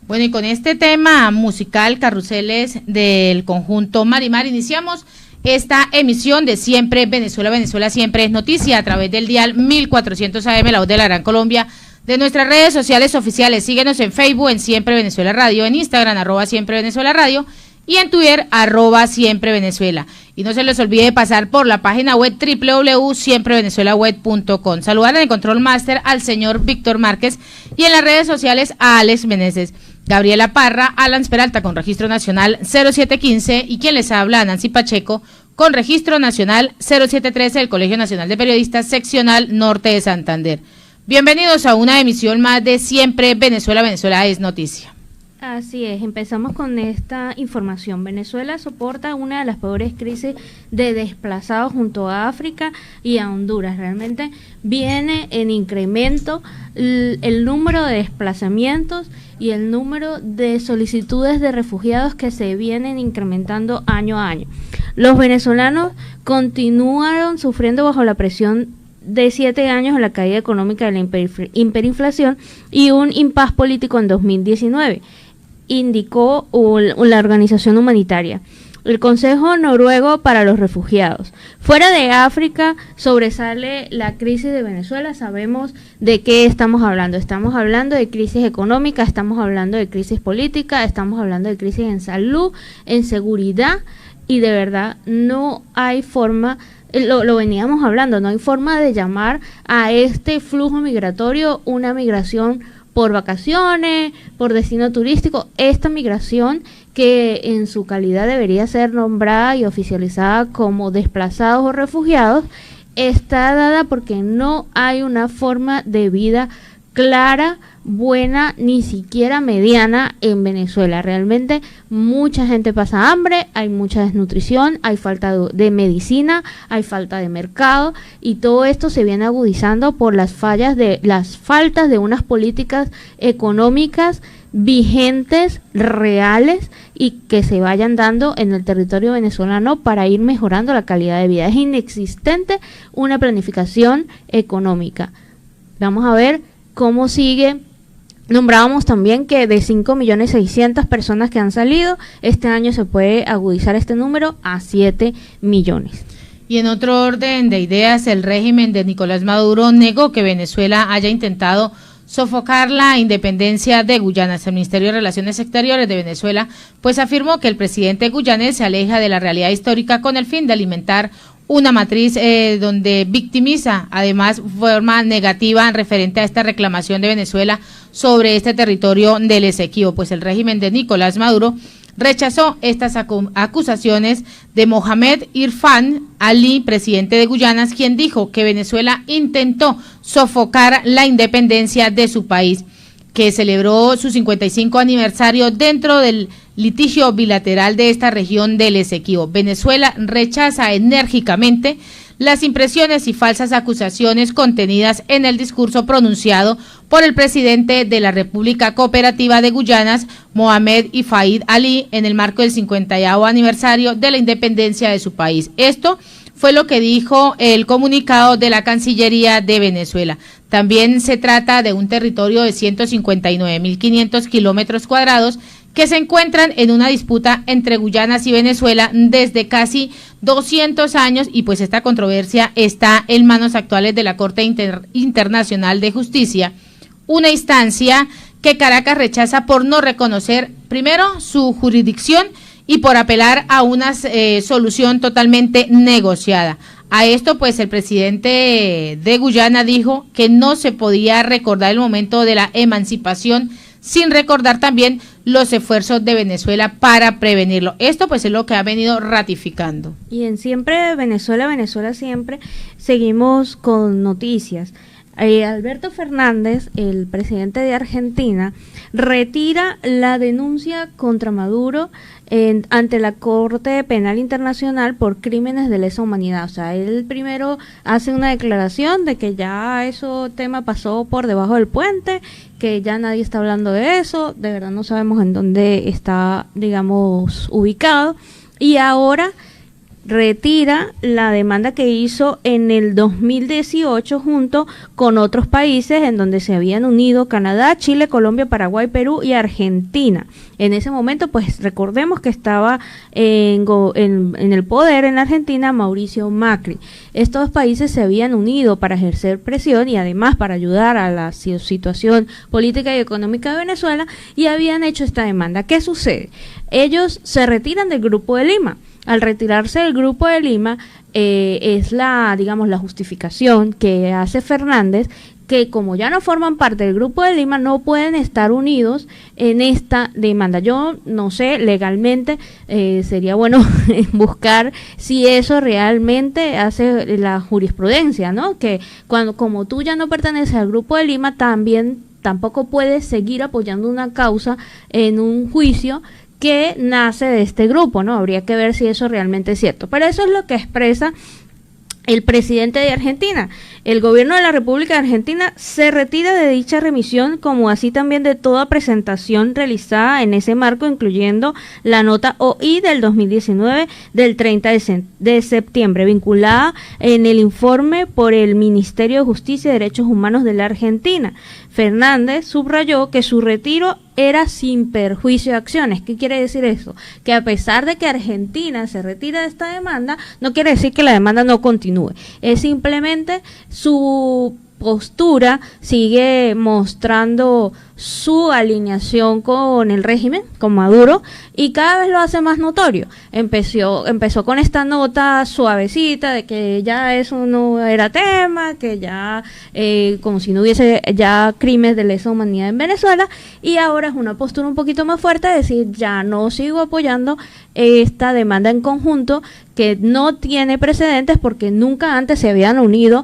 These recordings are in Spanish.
Bueno, y con este tema musical, Carruseles del conjunto Marimar, iniciamos esta emisión de Siempre Venezuela, Venezuela Siempre es Noticia, a través del dial 1400 AM, La Voz de la Gran Colombia, de nuestras redes sociales oficiales. Síguenos en Facebook, en Siempre Venezuela Radio, en Instagram, @Siempre Venezuela Radio, y en Twitter, @Siempre Venezuela. Y no se les olvide pasar por la página web www.siemprevenezuelaweb.com. Saludar en el control master al señor Víctor Márquez y en las redes sociales a Alex Meneses, Gabriela Parra, Alan Peralta con registro nacional 0715 y quien les habla, Nancy Pacheco, con registro nacional 0713 del Colegio Nacional de Periodistas seccional Norte de Santander. Bienvenidos a una emisión más de Siempre Venezuela, Venezuela es Noticia. Así es, empezamos con esta información. Venezuela soporta una de las peores crisis de desplazados junto a África y a Honduras. Realmente viene en incremento el número de desplazamientos y el número de solicitudes de refugiados que se vienen incrementando año a año. Los venezolanos continuaron sufriendo bajo la presión de 7 años de la caída económica de la hiperinflación y un impas político en 2019, indicó la organización humanitaria. El Consejo Noruego para los Refugiados. Fuera de África sobresale la crisis de Venezuela. Sabemos de qué estamos hablando. Estamos hablando de crisis económica, estamos hablando de crisis política, estamos hablando de crisis en salud, en seguridad, y de verdad no hay forma, lo veníamos hablando, no hay forma de llamar a este flujo migratorio una migración por vacaciones, por destino turístico. Esta migración, que en su calidad debería ser nombrada y oficializada como desplazados o refugiados, está dada porque no hay una forma de vida clara, buena, ni siquiera mediana en Venezuela. Realmente mucha gente pasa hambre, hay mucha desnutrición, hay falta de medicina, hay falta de mercado, y todo esto se viene agudizando por las faltas de unas políticas económicas vigentes, reales, y que se vayan dando en el territorio venezolano para ir mejorando la calidad de vida. Es inexistente una planificación económica. Vamos a ver cómo sigue. Nombrábamos también que de 5.600.000 personas que han salido, este año se puede agudizar este número a 7 millones. Y en otro orden de ideas, el régimen de Nicolás Maduro negó que Venezuela haya intentado sofocar la independencia de Guyana. El Ministerio de Relaciones Exteriores de Venezuela pues afirmó que el presidente guyanés se aleja de la realidad histórica con el fin de alimentar una matriz donde victimiza, además, forma negativa referente a esta reclamación de Venezuela sobre este territorio del Esequibo. Pues el régimen de Nicolás Maduro rechazó estas acusaciones de Mohamed Irfan Ali, presidente de Guyana, quien dijo que Venezuela intentó sofocar la independencia de su país, que celebró su 55 aniversario dentro del litigio bilateral de esta región del Esequibo. Venezuela rechaza enérgicamente las impresiones y falsas acusaciones contenidas en el discurso pronunciado por el presidente de la República Cooperativa de Guyanas, Mohamed Irfan Ali, en el marco del 50º aniversario de la independencia de su país. Esto fue lo que dijo el comunicado de la Cancillería de Venezuela. También se trata de un territorio de 159.500 kilómetros cuadrados que se encuentran en una disputa entre Guyanas y Venezuela desde casi 200 años, y pues esta controversia está en manos actuales de la Corte Internacional de Justicia, una instancia que Caracas rechaza por no reconocer primero su jurisdicción y por apelar a una solución totalmente negociada. A esto, pues, el presidente de Guyana dijo que no se podía recordar el momento de la emancipación sin recordar también los esfuerzos de Venezuela para prevenirlo. Esto, pues, es lo que ha venido ratificando. Y en Siempre Venezuela, Venezuela Siempre, seguimos con noticias. Alberto Fernández, el presidente de Argentina, retira la denuncia contra Maduro ante la Corte Penal Internacional por crímenes de lesa humanidad. O sea, él primero hace una declaración de que ya eso tema pasó por debajo del puente, que ya nadie está hablando de eso, de verdad no sabemos en dónde está, digamos, ubicado, y ahora retira la demanda que hizo en el 2018 junto con otros países en donde se habían unido Canadá, Chile, Colombia, Paraguay, Perú y Argentina. En ese momento, pues recordemos que estaba en el poder en Argentina Mauricio Macri. Estos países se habían unido para ejercer presión y además para ayudar a la situación política y económica de Venezuela y habían hecho esta demanda. ¿Qué sucede? Ellos se retiran del Grupo de Lima. Al retirarse del Grupo de Lima es la justificación que hace Fernández, que como ya no forman parte del Grupo de Lima no pueden estar unidos en esta demanda. Yo no sé, legalmente sería bueno buscar si eso realmente hace la jurisprudencia, ¿no? Que como tú ya no perteneces al Grupo de Lima, tampoco puedes seguir apoyando una causa en un juicio que nace de este grupo, ¿no? Habría que ver si eso realmente es cierto. Pero eso es lo que expresa el presidente de Argentina. El gobierno de la República de Argentina se retira de dicha remisión, como así también de toda presentación realizada en ese marco, incluyendo la nota OI del 2019 del 30 de septiembre, vinculada en el informe por el Ministerio de Justicia y Derechos Humanos de la Argentina. Fernández subrayó que su retiro era sin perjuicio de acciones. ¿Qué quiere decir eso? Que a pesar de que Argentina se retira de esta demanda, no quiere decir que la demanda no continúe. Es simplemente su postura sigue mostrando su alineación con el régimen, con Maduro, y cada vez lo hace más notorio. Empezó con esta nota suavecita de que ya eso no era tema, que ya como si no hubiese ya crímenes de lesa humanidad en Venezuela, y ahora es una postura un poquito más fuerte de decir ya no sigo apoyando esta demanda en conjunto que no tiene precedentes porque nunca antes se habían unido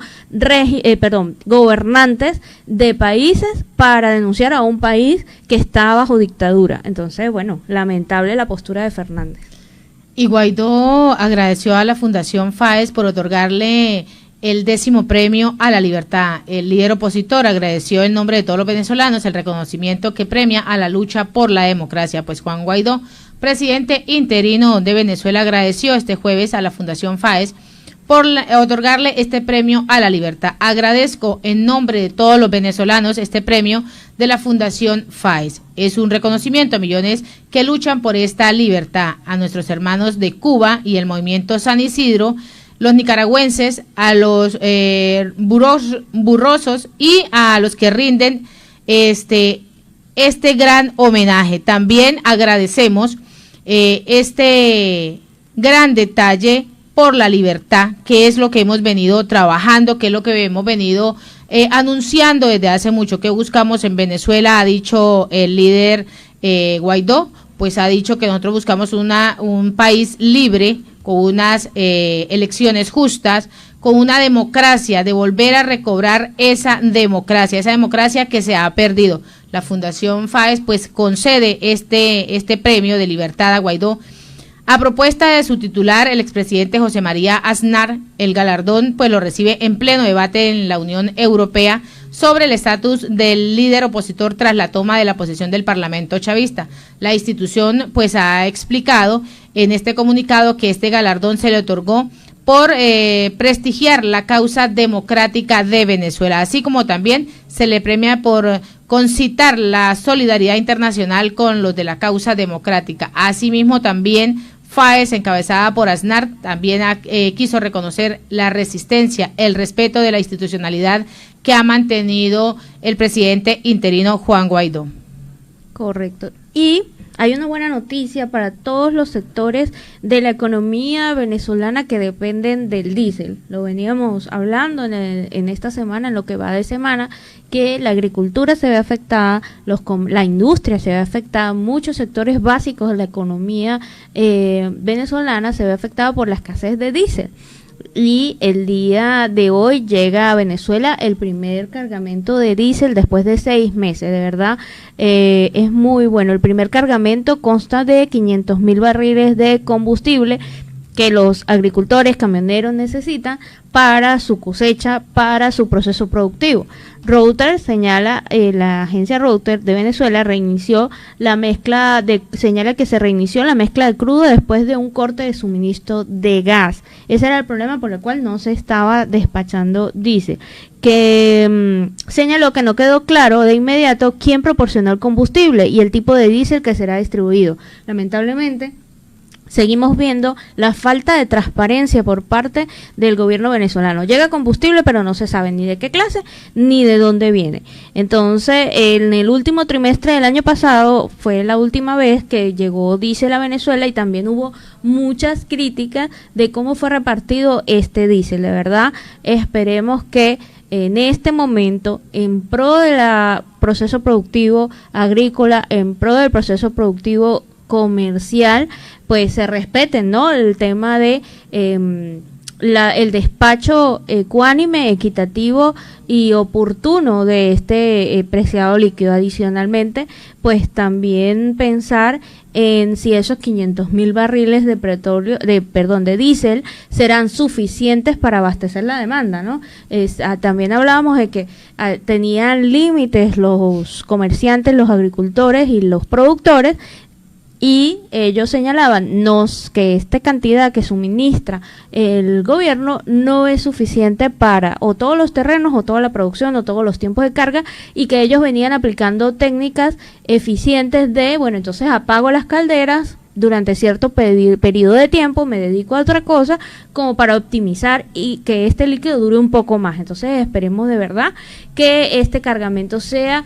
gobernantes de países para denunciar a un país que está bajo dictadura. Entonces, bueno, lamentable la postura de Fernández. Y Guaidó agradeció a la Fundación FAES por otorgarle el 10º premio a la libertad. El líder opositor agradeció en nombre de todos los venezolanos el reconocimiento que premia a la lucha por la democracia. Pues Juan Guaidó, presidente interino de Venezuela, agradeció este jueves a la Fundación FAES por otorgarle este premio a la libertad. Agradezco en nombre de todos los venezolanos este premio de la Fundación FAES. Es un reconocimiento a millones que luchan por esta libertad, a nuestros hermanos de Cuba y el movimiento San Isidro, los nicaragüenses, a los burrosos y a los que rinden este gran homenaje. También agradecemos este gran detalle por la libertad, que es lo que hemos venido trabajando, que es lo que hemos venido anunciando desde hace mucho, que buscamos en Venezuela. Ha dicho el líder Guaidó, pues ha dicho que nosotros buscamos un país libre, con unas elecciones justas, con una democracia, de volver a recobrar esa democracia que se ha perdido. La Fundación FAES pues concede este premio de libertad a Guaidó. A propuesta de su titular, el expresidente José María Aznar, el galardón pues lo recibe en pleno debate en la Unión Europea sobre el estatus del líder opositor tras la toma de la posesión del Parlamento chavista. La institución pues ha explicado en este comunicado que este galardón se le otorgó por prestigiar la causa democrática de Venezuela, así como también se le premia por concitar la solidaridad internacional con los de la causa democrática. Asimismo, también FAES, encabezada por Aznar, también quiso reconocer la resistencia, el respeto de la institucionalidad que ha mantenido el presidente interino Juan Guaidó. Correcto. Y hay una buena noticia para todos los sectores de la economía venezolana que dependen del diésel. Lo veníamos hablando en esta semana, en lo que va de semana, que la agricultura se ve afectada, la industria se ve afectada, muchos sectores básicos de la economía venezolana se ve afectada por la escasez de diésel. Y el día de hoy llega a Venezuela el primer cargamento de diésel después de 6 meses. De verdad, es muy bueno. El primer cargamento consta de 500,000 barriles de combustible que los agricultores, camioneros necesitan para su cosecha, para su proceso productivo. Reuters señala, la agencia Reuters de Venezuela reinició la mezcla señala que se reinició la mezcla de crudo después de un corte de suministro de gas. Ese era el problema por el cual no se estaba despachando diésel. Que señaló que no quedó claro de inmediato quién proporcionó el combustible y el tipo de diésel que será distribuido. Lamentablemente, seguimos viendo la falta de transparencia por parte del gobierno venezolano. Llega combustible, pero no se sabe ni de qué clase ni de dónde viene. Entonces, en el último trimestre del año pasado fue la última vez que llegó diésel a Venezuela y también hubo muchas críticas de cómo fue repartido este diésel. De verdad, esperemos que en este momento, en pro del proceso productivo agrícola, en pro del proceso productivo comercial, pues se respeten, ¿no? El tema de el despacho ecuánime, equitativo y oportuno de este preciado líquido. Adicionalmente, pues también pensar en si esos 500,000 barriles de petróleo, de diésel serán suficientes para abastecer la demanda, ¿no? También hablábamos de que tenían límites los comerciantes, los agricultores y los productores. Y ellos señalaban que esta cantidad que suministra el gobierno no es suficiente para o todos los terrenos o toda la producción o todos los tiempos de carga, y que ellos venían aplicando técnicas eficientes de, bueno, entonces apago las calderas durante cierto periodo de tiempo, me dedico a otra cosa como para optimizar y que este líquido dure un poco más. Entonces esperemos de verdad que este cargamento sea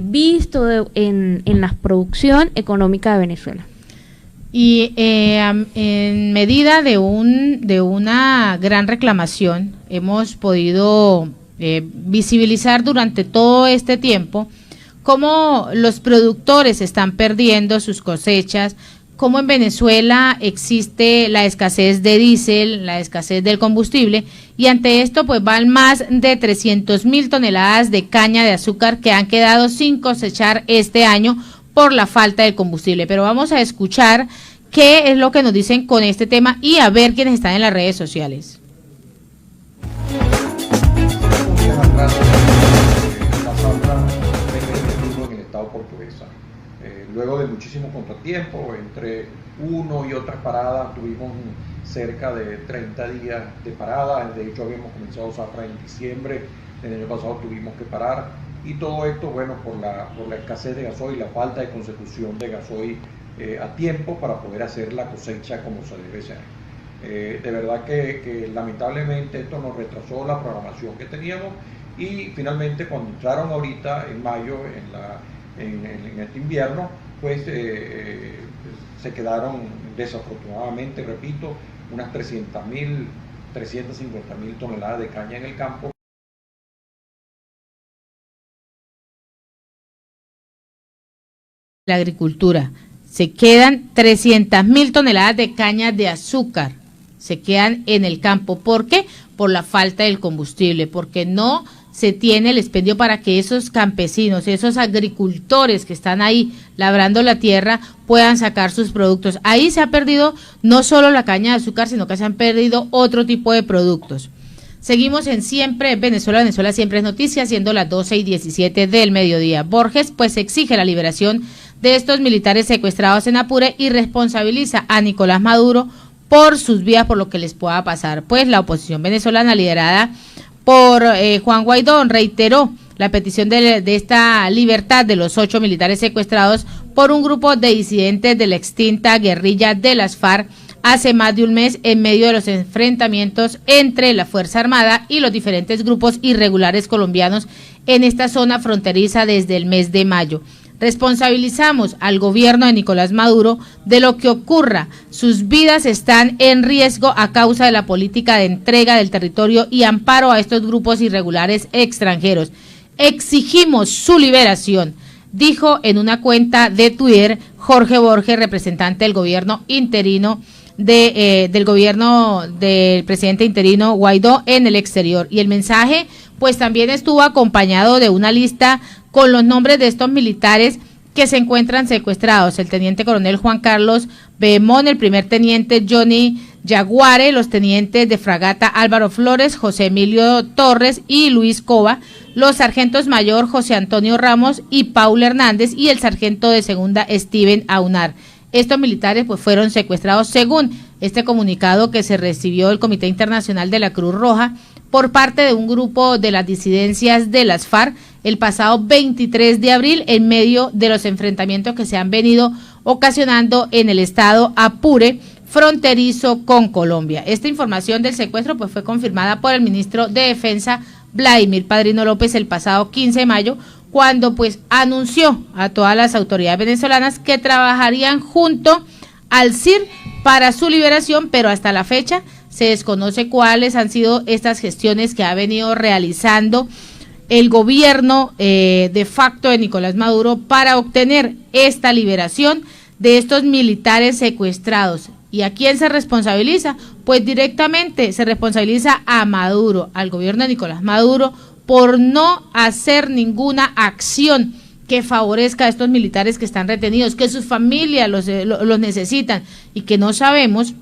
visto en la producción económica de Venezuela. Y en medida de una gran reclamación, hemos podido visibilizar durante todo este tiempo cómo los productores están perdiendo sus cosechas, cómo en Venezuela existe la escasez de diésel, la escasez del combustible, y ante esto pues van más de 300,000 toneladas de caña de azúcar que han quedado sin cosechar este año por la falta de combustible. Pero vamos a escuchar qué es lo que nos dicen con este tema y a ver quiénes están en las redes sociales. Luego de muchísimos contratiempos, entre uno y otras paradas, tuvimos cerca de 30 días de parada. De hecho, habíamos comenzado a usarla en diciembre del año pasado, tuvimos que parar. Y todo esto, bueno, por la escasez de gasoil, la falta de consecución de gasoil a tiempo para poder hacer la cosecha como se debe ser. De verdad que lamentablemente esto nos retrasó la programación que teníamos, y finalmente cuando entraron ahorita en mayo en este invierno, pues se quedaron desafortunadamente, repito, unas 350,000 toneladas de caña en el campo. La agricultura, se quedan 300,000 toneladas de caña de azúcar, se quedan en el campo. ¿Por qué? Por la falta del combustible, porque no se tiene el expendio para que esos campesinos, esos agricultores que están ahí labrando la tierra puedan sacar sus productos. Ahí se ha perdido no solo la caña de azúcar, sino que se han perdido otro tipo de productos. Seguimos en Siempre Venezuela, Venezuela Siempre es Noticia, siendo las 12:17 del mediodía. Borges pues exige la liberación de estos militares secuestrados en Apure y responsabiliza a Nicolás Maduro por sus vidas, por lo que les pueda pasar. Pues la oposición venezolana liderada por Juan Guaidó reiteró la petición de esta libertad de los 8 militares secuestrados por un grupo de disidentes de la extinta guerrilla de las FARC hace más de un mes, en medio de los enfrentamientos entre la Fuerza Armada y los diferentes grupos irregulares colombianos en esta zona fronteriza desde el mes de mayo. Responsabilizamos al gobierno de Nicolás Maduro de lo que ocurra. Sus vidas están en riesgo a causa de la política de entrega del territorio y amparo a estos grupos irregulares extranjeros. Exigimos su liberación, dijo en una cuenta de Twitter Jorge Borges, representante del gobierno interino del gobierno del presidente interino Guaidó en el exterior. Y el mensaje pues también estuvo acompañado de una lista con los nombres de estos militares que se encuentran secuestrados: el teniente coronel Juan Carlos Bemón, el primer teniente Johnny Yaguare, los tenientes de fragata Álvaro Flores, José Emilio Torres y Luis Cova, los sargentos mayor José Antonio Ramos y Paul Hernández y el sargento de segunda Steven Aunar. Estos militares pues fueron secuestrados según este comunicado que se recibió del Comité Internacional de la Cruz Roja por parte de un grupo de las disidencias de las FARC el pasado 23 de abril en medio de los enfrentamientos que se han venido ocasionando en el estado Apure, fronterizo con Colombia. Esta información del secuestro pues fue confirmada por el ministro de Defensa Vladimir Padrino López el pasado 15 de mayo, cuando pues anunció a todas las autoridades venezolanas que trabajarían junto al CIR para su liberación, pero hasta la fecha se desconoce cuáles han sido estas gestiones que ha venido realizando el gobierno de facto de Nicolás Maduro para obtener esta liberación de estos militares secuestrados. ¿Y a quién se responsabiliza? Pues directamente se responsabiliza a Maduro, al gobierno de Nicolás Maduro, por no hacer ninguna acción que favorezca a estos militares que están retenidos, que sus familias los necesitan y que no sabemos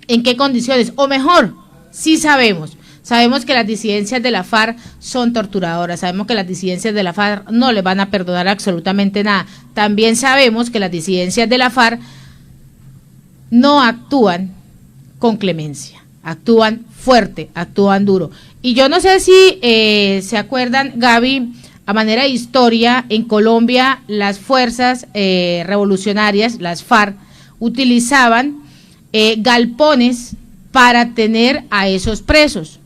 en qué condiciones, o mejor, sí sabemos. Sabemos que las disidencias de la FARC son torturadoras, sabemos que las disidencias de la FARC no les van a perdonar absolutamente nada. También sabemos que las disidencias de la FARC no actúan con clemencia, actúan fuerte, actúan duro. Y yo no sé si se acuerdan, Gaby, a manera de historia, en Colombia las fuerzas revolucionarias, las FARC, utilizaban galpones para tener a esos presos.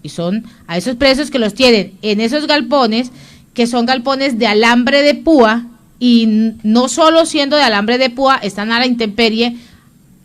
Y son a esos presos que los tienen en esos galpones, que son galpones de alambre de púa, y no solo siendo de alambre de púa, están a la intemperie,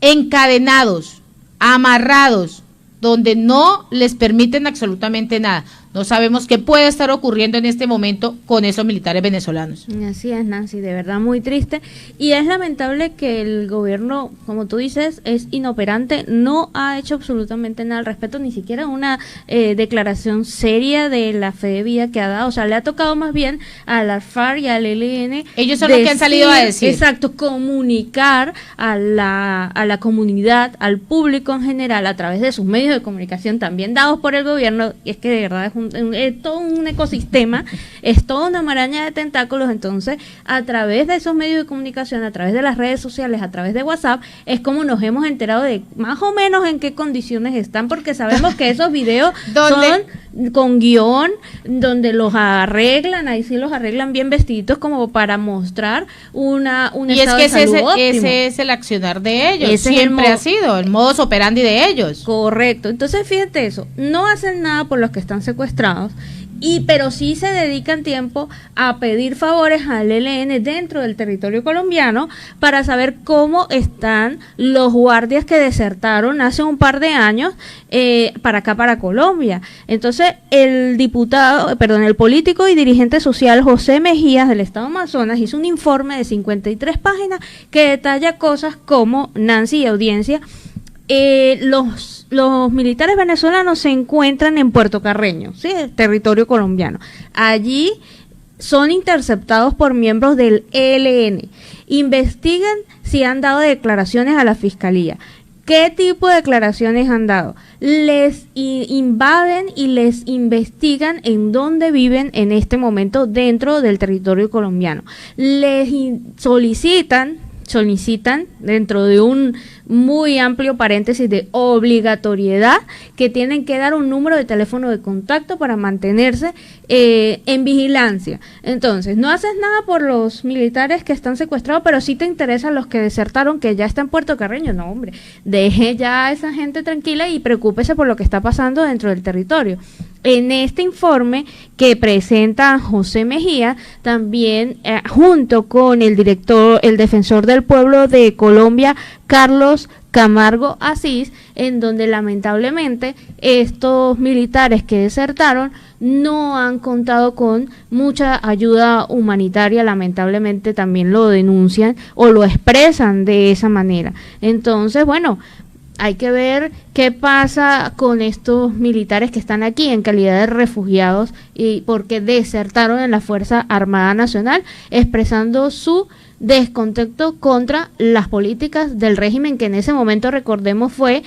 encadenados, amarrados, donde no les permiten absolutamente nada. No sabemos qué puede estar ocurriendo en este momento con esos militares venezolanos. Así es, Nancy, de verdad muy triste. Y es lamentable que el gobierno, como tú dices, es inoperante, no ha hecho absolutamente nada al respecto, ni siquiera una declaración seria de la fe de vida que ha dado. O sea, le ha tocado más bien a la FARC y al ELN. Ellos son los que han salido a decir. Exacto, comunicar a la comunidad, al público en general, a través de sus medios de comunicación también dados por el gobierno. Y es que de verdad es todo un ecosistema, es toda una maraña de tentáculos. Entonces, a través de esos medios de comunicación, a través de las redes sociales, a través de WhatsApp, es como nos hemos enterado de más o menos en qué condiciones están, porque sabemos que esos videos son con guión, donde los arreglan, ahí sí los arreglan bien vestiditos como para mostrar un estado de salud óptimo. Ese es el accionar de ellos, siempre ha sido el modus operandi de ellos. Correcto, entonces fíjate eso, no hacen nada por los que están secuestrados, pero sí se dedican tiempo a pedir favores al ELN dentro del territorio colombiano para saber cómo están los guardias que desertaron hace un par de años para acá, para Colombia. Entonces, el político y dirigente social José Mejías del Estado Amazonas hizo un informe de 53 páginas que detalla cosas como, Nancy y audiencia, los militares venezolanos se encuentran en Puerto Carreño, ¿sí?, territorio colombiano. Allí son interceptados por miembros del ELN. Investigan si han dado declaraciones a la fiscalía. ¿Qué tipo de declaraciones han dado? Les invaden y les investigan en dónde viven en este momento dentro del territorio colombiano. Les solicitan dentro de un muy amplio paréntesis de obligatoriedad que tienen que dar un número de teléfono de contacto para mantenerse en vigilancia. Entonces, no haces nada por los militares que están secuestrados, pero sí te interesan los que desertaron, que ya están en Puerto Carreño. No, hombre, deje ya a esa gente tranquila y preocúpese por lo que está pasando dentro del territorio. En este informe que presenta José Mejía, también junto con el defensor del pueblo de Colombia, Carlos Camargo Asís, en donde lamentablemente estos militares que desertaron no han contado con mucha ayuda humanitaria, lamentablemente también lo denuncian o lo expresan de esa manera. Entonces, bueno, hay que ver qué pasa con estos militares que están aquí en calidad de refugiados y porque desertaron en la Fuerza Armada Nacional, expresando su descontento contra las políticas del régimen, que en ese momento, recordemos, fue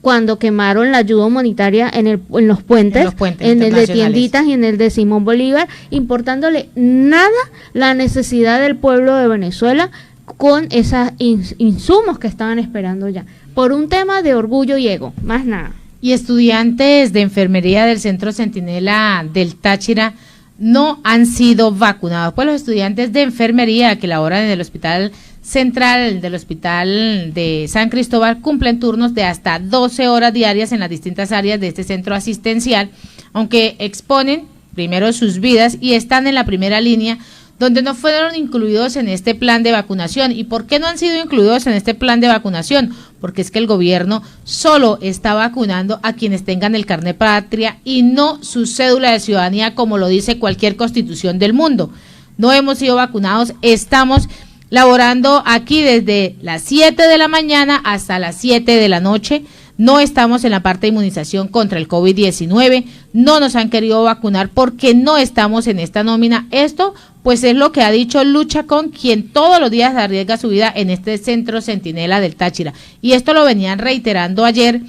cuando quemaron la ayuda humanitaria en los puentes, en el de Tienditas y en el de Simón Bolívar, importándole nada la necesidad del pueblo de Venezuela con esos insumos que estaban esperando ya, por un tema de orgullo y ego, más nada. Y estudiantes de enfermería del Centro Centinela del Táchira no han sido vacunados, pues los estudiantes de enfermería que laboran en el Hospital Central del Hospital de San Cristóbal cumplen turnos de hasta 12 horas diarias en las distintas áreas de este centro asistencial, aunque exponen primero sus vidas y están en la primera línea, donde no fueron incluidos en este plan de vacunación. ¿Y por qué no han sido incluidos en este plan de vacunación? Porque es que el gobierno solo está vacunando a quienes tengan el carnet patria y no su cédula de ciudadanía, como lo dice cualquier constitución del mundo. No hemos sido vacunados, estamos laborando aquí desde las 7 de la mañana hasta las 7 de la noche. No estamos en la parte de inmunización contra el COVID-19, no nos han querido vacunar porque no estamos en esta nómina. Esto pues es lo que ha dicho Lucha Con, quien todos los días arriesga su vida en este Centro Centinela del Táchira. Y esto lo venían reiterando ayer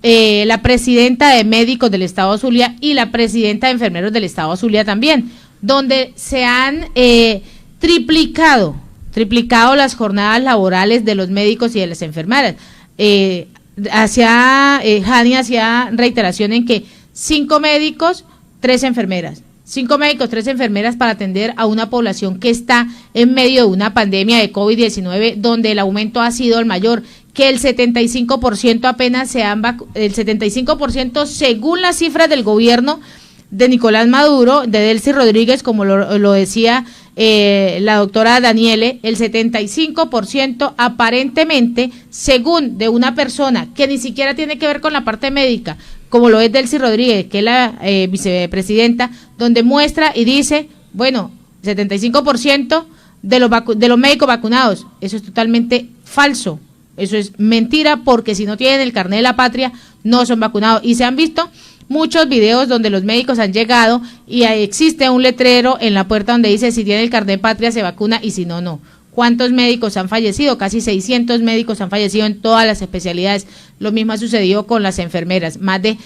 la presidenta de médicos del Estado Zulia y la presidenta de enfermeros del Estado Zulia también, donde se han triplicado las jornadas laborales de los médicos y de las enfermeras. Hani hacía reiteración en que 5 médicos, 3 enfermeras. 5 médicos, 3 enfermeras para atender a una población que está en medio de una pandemia de COVID-19, donde el aumento ha sido el mayor, que el 75% apenas el 75% según las cifras del gobierno de Nicolás Maduro, de Delcy Rodríguez, como lo decía la doctora Daniele, el 75% aparentemente, según de una persona que ni siquiera tiene que ver con la parte médica, como lo es Delcy Rodríguez, que es la vicepresidenta, donde muestra y dice, bueno, 75% de los médicos vacunados. Eso es totalmente falso, eso es mentira, porque si no tienen el carnet de la patria, no son vacunados. Y se han visto muchos videos donde los médicos han llegado y existe un letrero en la puerta donde dice si tiene el carnet patria se vacuna y si no, no. ¿Cuántos médicos han fallecido? Casi 600 médicos han fallecido en todas las especialidades. Lo mismo ha sucedido con las enfermeras. Más de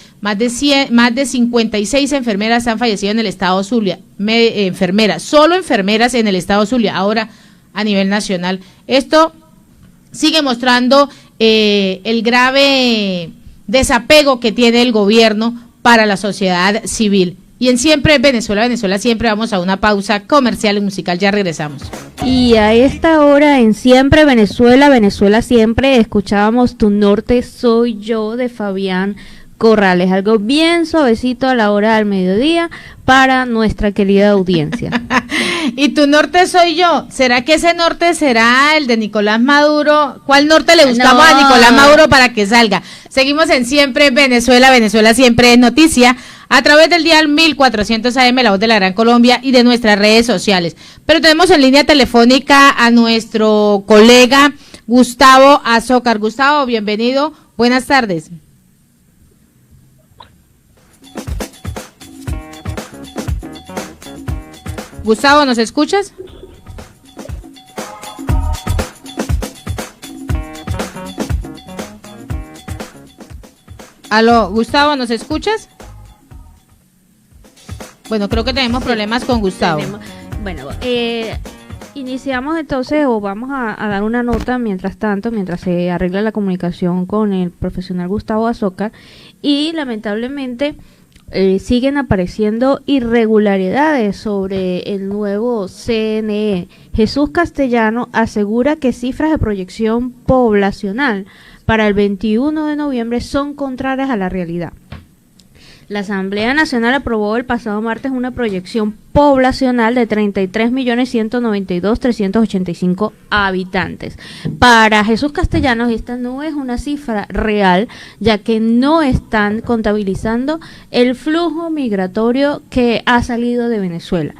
56 enfermeras han fallecido en el estado Zulia. Solo enfermeras en el estado Zulia. Ahora a nivel nacional. Esto sigue mostrando el grave desapego que tiene el gobierno para la sociedad civil. Y en Siempre Venezuela, siempre vamos a una pausa comercial y musical, ya regresamos. Y a esta hora en Siempre Venezuela siempre, escuchábamos Tu Norte Soy Yo de Fabián Corrales, algo bien suavecito a la hora del mediodía para nuestra querida audiencia. ¿Y tu norte soy yo? ¿Será que ese norte será el de Nicolás Maduro? ¿Cuál norte le buscamos a Nicolás Maduro para que salga? Seguimos en Siempre Venezuela siempre es noticia, a través del dial 1400 AM, La Voz de la Gran Colombia, y de nuestras redes sociales. Pero tenemos en línea telefónica a nuestro colega Gustavo Azócar. Gustavo, bienvenido, buenas tardes. Gustavo, ¿nos escuchas? Aló, Gustavo, ¿nos escuchas? Bueno, creo que tenemos problemas con Gustavo. Iniciamos entonces, o vamos a dar una nota mientras se arregla la comunicación con el profesional Gustavo Azócar, y lamentablemente siguen apareciendo irregularidades sobre el nuevo CNE. Jesús Castellano asegura que cifras de proyección poblacional para el 21 de noviembre son contrarias a la realidad. La Asamblea Nacional aprobó el pasado martes una proyección poblacional de 33.192.385 habitantes. Para Jesús Castellanos, esta no es una cifra real, ya que no están contabilizando el flujo migratorio que ha salido de Venezuela.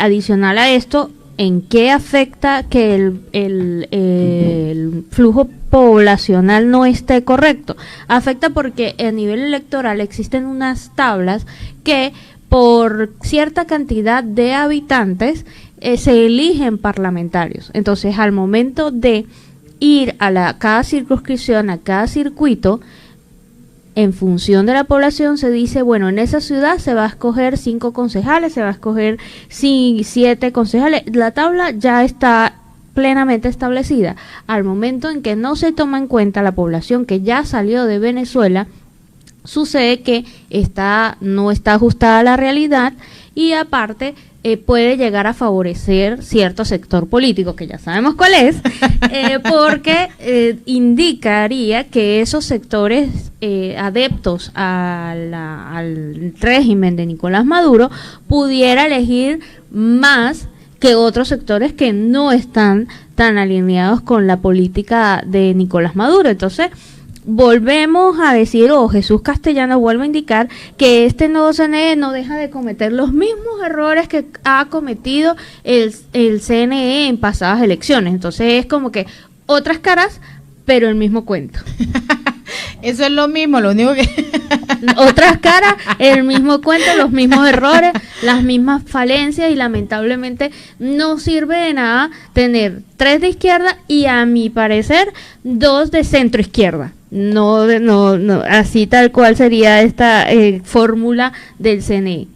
Adicional a esto, ¿en qué afecta que el flujo poblacional no esté correcto? Afecta porque a nivel electoral existen unas tablas que por cierta cantidad de habitantes se eligen parlamentarios. Entonces, al momento de ir a cada circunscripción, a cada circuito, en función de la población se dice, bueno, en esa ciudad se va a escoger 5 concejales, se va a escoger 7 concejales. La tabla ya está plenamente establecida. Al momento en que no se toma en cuenta la población que ya salió de Venezuela, sucede que no está ajustada a la realidad y aparte puede llegar a favorecer cierto sector político, que ya sabemos cuál es, porque indicaría que esos sectores adeptos al régimen de Nicolás Maduro pudiera elegir más que otros sectores que no están tan alineados con la política de Nicolás Maduro. Entonces, volvemos a decir, Jesús Castellano vuelve a indicar que este nuevo CNE no deja de cometer los mismos errores que ha cometido el CNE en pasadas elecciones. Entonces es como que otras caras, pero el mismo cuento. Eso es lo mismo, lo único que... Otras caras, el mismo cuento, los mismos errores, las mismas falencias, y lamentablemente no sirve de nada tener 3 de izquierda y, a mi parecer, 2 de centro izquierda. No, así tal cual sería esta fórmula del CNE.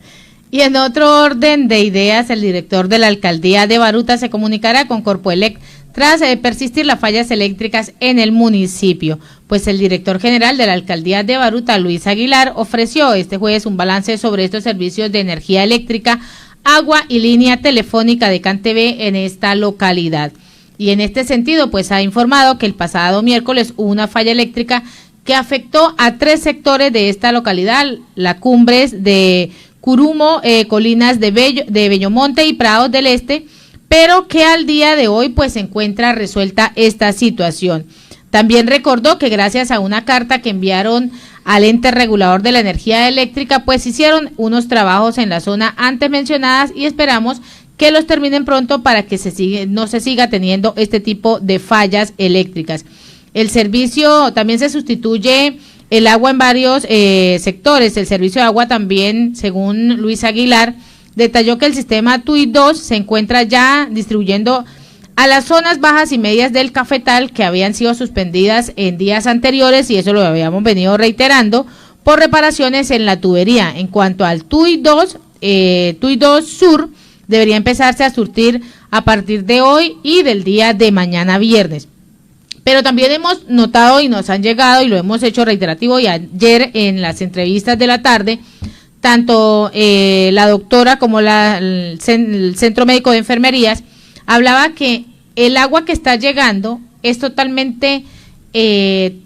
Y en otro orden de ideas, el director de la alcaldía de Baruta se comunicará con Corpoelec tras persistir las fallas eléctricas en el municipio. Pues el director general de la alcaldía de Baruta, Luis Aguilar, ofreció este jueves un balance sobre estos servicios de energía eléctrica, agua y línea telefónica de CanTV en esta localidad. Y en este sentido, pues ha informado que el pasado miércoles hubo una falla eléctrica que afectó a 3 sectores de esta localidad, las cumbres de Curumo, colinas de Bellomonte y Prados del Este, pero que al día de hoy pues se encuentra resuelta esta situación. También recordó que gracias a una carta que enviaron al ente regulador de la energía eléctrica, pues hicieron unos trabajos en la zona antes mencionadas y esperamos que los terminen pronto para que no se siga teniendo este tipo de fallas eléctricas. El servicio también se sustituye el agua en varios sectores. El servicio de agua también, según Luis Aguilar, detalló que el sistema TUI 2 se encuentra ya distribuyendo a las zonas bajas y medias del Cafetal, que habían sido suspendidas en días anteriores, y eso lo habíamos venido reiterando, por reparaciones en la tubería. En cuanto al TUI 2 Sur, debería empezarse a surtir a partir de hoy y del día de mañana viernes. Pero también hemos notado y nos han llegado, y lo hemos hecho reiterativo, y ayer en las entrevistas de la tarde, tanto la doctora como el Centro Médico de Enfermerías hablaba que el agua que está llegando es totalmente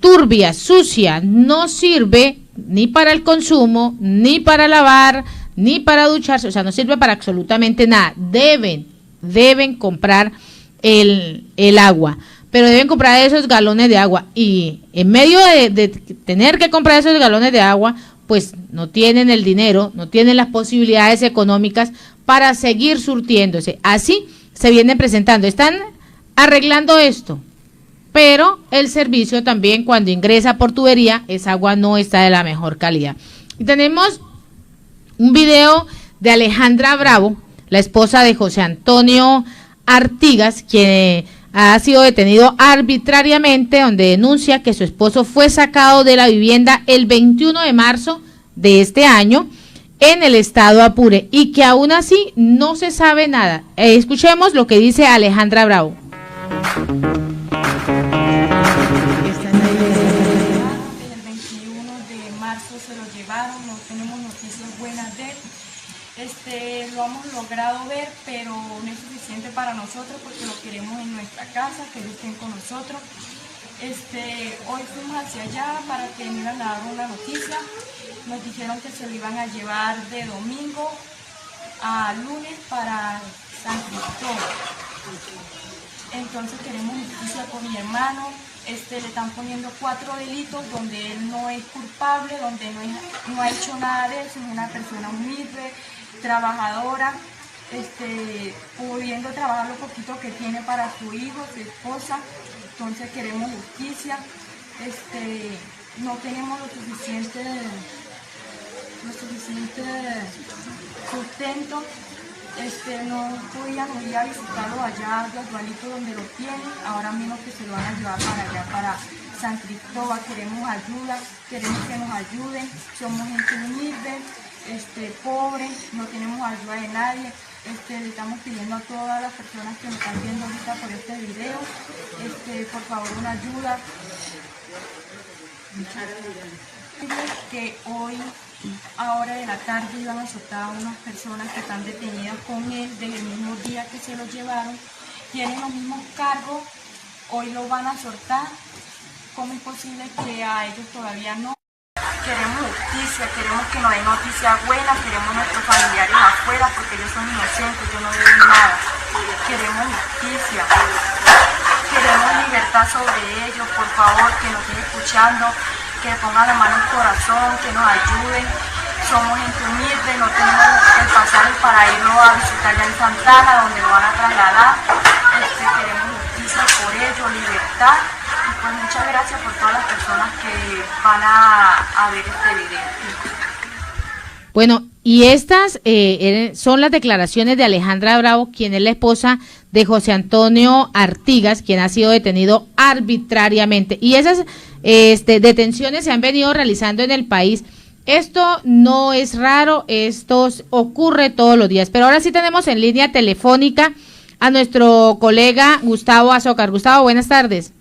turbia, sucia, no sirve ni para el consumo, ni para lavar, ni para ducharse, o sea, no sirve para absolutamente nada. Deben comprar el agua, pero deben comprar esos galones de agua, y en medio de tener que comprar esos galones de agua, pues no tienen el dinero, no tienen las posibilidades económicas para seguir surtiéndose. Así se vienen presentando, están arreglando esto, pero el servicio también, cuando ingresa por tubería, esa agua no está de la mejor calidad. Y tenemos un video de Alejandra Bravo, la esposa de José Antonio Artigas, quien ha sido detenido arbitrariamente, donde denuncia que su esposo fue sacado de la vivienda el 21 de marzo de este año en el estado Apure, y que aún así no se sabe nada. Escuchemos lo que dice Alejandra Bravo. El 21 de marzo se lo llevaron, no tenemos noticias buenas de él. Lo hemos logrado ver, pero no es suficiente para nosotros porque lo queremos en nuestra casa, que ellos estén con nosotros. Hoy fuimos hacia allá para que me iban a dar una noticia. Nos dijeron que se lo iban a llevar de domingo a lunes para San Cristóbal. Entonces queremos justicia con mi hermano. Le están poniendo 4 delitos donde él no es culpable, donde no ha hecho nada de eso, es una persona humilde, trabajadora, pudiendo trabajar lo poquito que tiene para su hijo, su esposa. Entonces queremos justicia. No tenemos lo suficiente sustento no podíamos ir a visitarlo allá de Osvalito donde lo tienen, ahora mismo que se lo van a llevar para allá, para San Cristóbal. Queremos ayuda, queremos que nos ayuden, somos gente humilde, pobre, no tenemos ayuda de nadie. Le estamos pidiendo a todas las personas que nos están viendo ahorita por este video, por favor una ayuda. Que hoy, a hora de la tarde, iban a soltar a unas personas que están detenidas con él desde el mismo día que se lo llevaron. Tienen los mismos cargos, hoy lo van a soltar. ¿Cómo es posible que a ellos todavía no? Queremos justicia, queremos que nos den noticias buenas, queremos nuestros familiares afuera porque ellos son inocentes, ellos no deben nada. Queremos justicia, queremos libertad sobre ellos, por favor, que nos estén escuchando, que pongan la mano en el corazón, que nos ayuden. Somos gente humilde, no tenemos el pasaje para irlo a visitar ya en Santana, donde lo van a trasladar. Queremos justicia por ellos, libertad. Y pues muchas gracias por todas las personas que van a ver este video. Bueno, y estas son las declaraciones de Alejandra Bravo, quien es la esposa de José Antonio Artigas, quien ha sido detenido arbitrariamente. Y esas detenciones se han venido realizando en el país. Esto no es raro, esto ocurre todos los días. Pero ahora sí tenemos en línea telefónica a nuestro colega Gustavo Azócar. Gustavo, buenas tardes.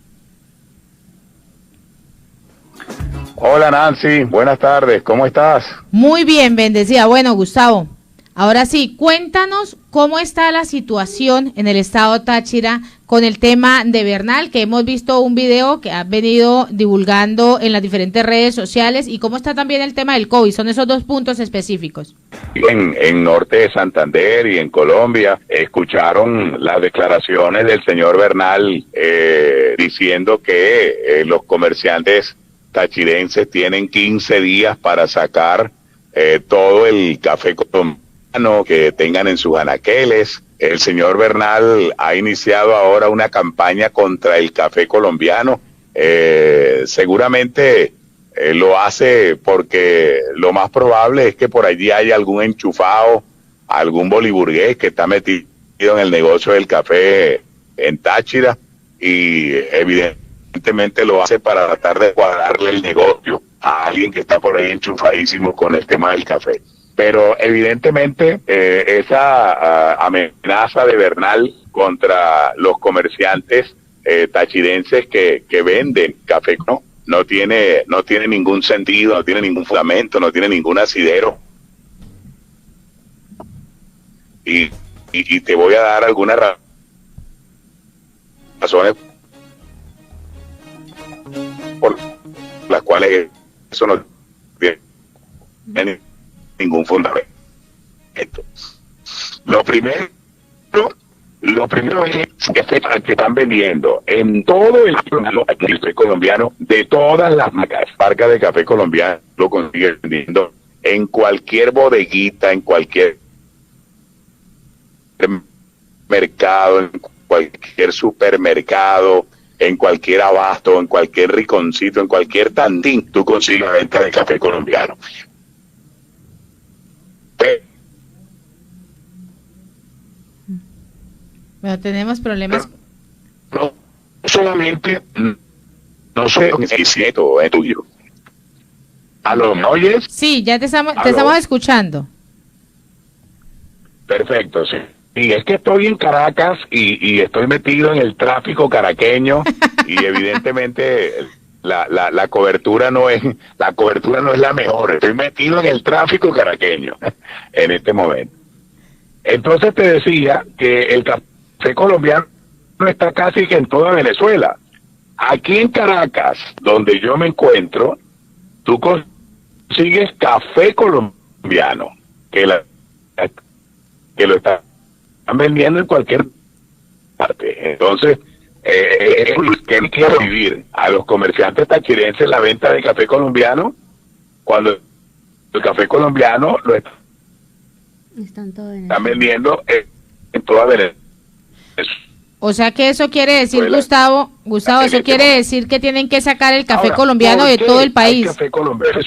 Hola Nancy, buenas tardes, ¿cómo estás? Muy bien, bendecida. Bueno, Gustavo, ahora sí, cuéntanos cómo está la situación en el estado Táchira con el tema de Bernal, que hemos visto un video que ha venido divulgando en las diferentes redes sociales, y cómo está también el tema del COVID. Son esos dos puntos específicos. En norte de Santander y en Colombia escucharon las declaraciones del señor Bernal diciendo que los comerciantes tachirenses tienen 15 días para sacar todo el café colombiano que tengan en sus anaqueles. El señor Bernal ha iniciado ahora una campaña contra el café colombiano. Seguramente lo hace porque lo más probable es que por allí haya algún enchufado, algún boliburgués que está metido en el negocio del café en Táchira, y evidentemente lo hace para tratar de cuadrarle el negocio a alguien que está por ahí enchufadísimo con el tema del café. Pero evidentemente esa amenaza de Bernal contra los comerciantes tachirenses que venden café no tiene ningún sentido, no tiene ningún fundamento, no tiene ningún asidero. Y te voy a dar algunas razones por las cuales eso no tiene ningún fundamento. Lo primero es que están vendiendo en todo el café colombiano, de todas las marcas de café colombiano, lo consiguen vendiendo en cualquier bodeguita, en cualquier mercado, en cualquier supermercado, en cualquier abasto, en cualquier rinconcito, en cualquier tandín, tú consigues la venta de café colombiano. Bueno, tenemos problemas. No solamente, no sé si es cierto, es tuyo. ¿Aló, me oyes? Sí, ya te estamos escuchando. Perfecto, sí. Y es que estoy en Caracas y estoy metido en el tráfico caraqueño y evidentemente la cobertura no es la mejor. Estoy metido en el tráfico caraqueño en este momento. Entonces te decía que el café colombiano está casi que en toda Venezuela. Aquí en Caracas, donde yo me encuentro, tú consigues café colombiano que lo están vendiendo en cualquier parte. Entonces, ¿qué quiero vivir? A los comerciantes tachirenses la venta de café colombiano, cuando el café colombiano lo están vendiendo en toda Venezuela. O sea que eso quiere decir, Gustavo, eso quiere decir que tienen que sacar el café colombiano de todo el país. Café colombiano.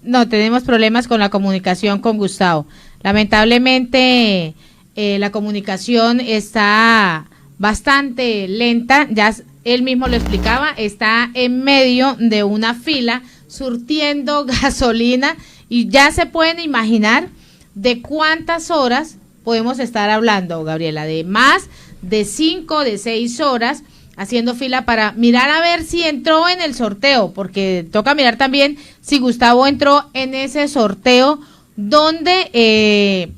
No, tenemos problemas con la comunicación con Gustavo. Lamentablemente, la comunicación está bastante lenta, ya él mismo lo explicaba, está en medio de una fila surtiendo gasolina y ya se pueden imaginar de cuántas horas podemos estar hablando, Gabriela, de más de 5, de 6 horas haciendo fila para mirar a ver si entró en el sorteo, porque toca mirar también si Gustavo entró en ese sorteo donde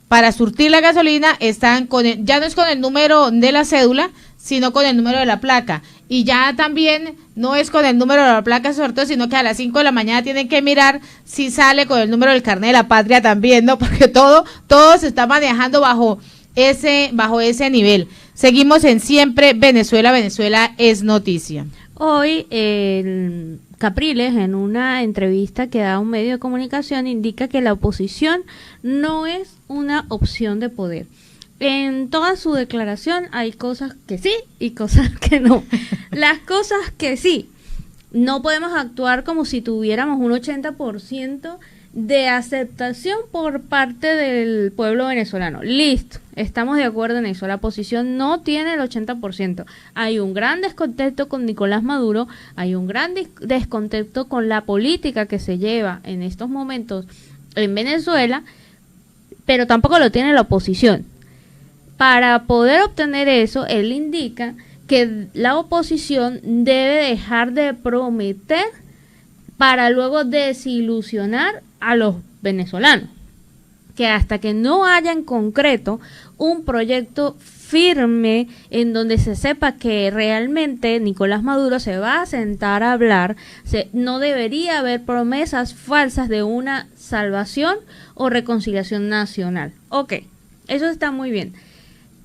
para surtir la gasolina están ya no es con el número de la cédula, sino con el número de la placa. Y ya también no es con el número de la placa sorteo, sino que a las 5 de la mañana tienen que mirar si sale con el número del carnet de la patria también, ¿no? Porque todo se está manejando bajo ese nivel. Seguimos en Siempre Venezuela, Venezuela es noticia. Hoy el Capriles, en una entrevista que da a un medio de comunicación, indica que la oposición no es una opción de poder. En toda su declaración hay cosas que sí y cosas que no. Las cosas que sí, no podemos actuar como si tuviéramos un 80% de aceptación por parte del pueblo venezolano. Listo, estamos de acuerdo en eso. La oposición no tiene el 80%. Hay un gran descontento con Nicolás Maduro, hay un gran descontento con la política que se lleva en estos momentos en Venezuela, pero tampoco lo tiene la oposición. Para poder obtener eso, él indica que la oposición debe dejar de prometer para luego desilusionar a los venezolanos, que hasta que no haya en concreto un proyecto firme en donde se sepa que realmente Nicolás Maduro se va a sentar a hablar, no debería haber promesas falsas de una salvación o reconciliación nacional. Ok, eso está muy bien.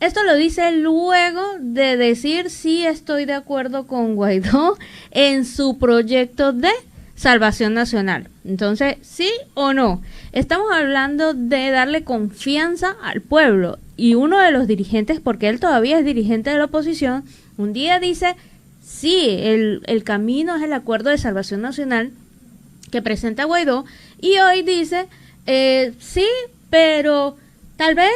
Esto lo dice luego de decir sí estoy de acuerdo con Guaidó en su proyecto de salvación nacional. Entonces, ¿sí o no? Estamos hablando de darle confianza al pueblo. Y uno de los dirigentes, porque él todavía es dirigente de la oposición, un día dice, sí, el camino es el acuerdo de salvación nacional que presenta Guaidó. Y hoy dice, sí, pero tal vez,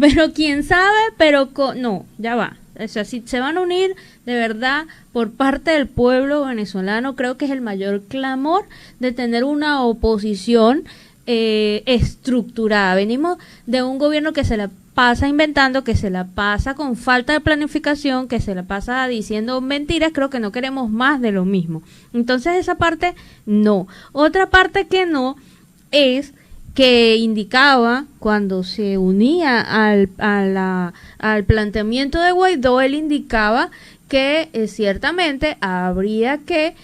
pero quién sabe, pero no, ya va. O sea, si se van a unir de verdad por parte del pueblo venezolano, creo que es el mayor clamor de tener una oposición estructurada. Venimos de un gobierno que se la pasa inventando, que se la pasa con falta de planificación, que se la pasa diciendo mentiras. Creo que no queremos más de lo mismo. Entonces esa parte no. Otra parte que no es que indicaba cuando se unía al planteamiento de Guaidó, él indicaba que ciertamente habría que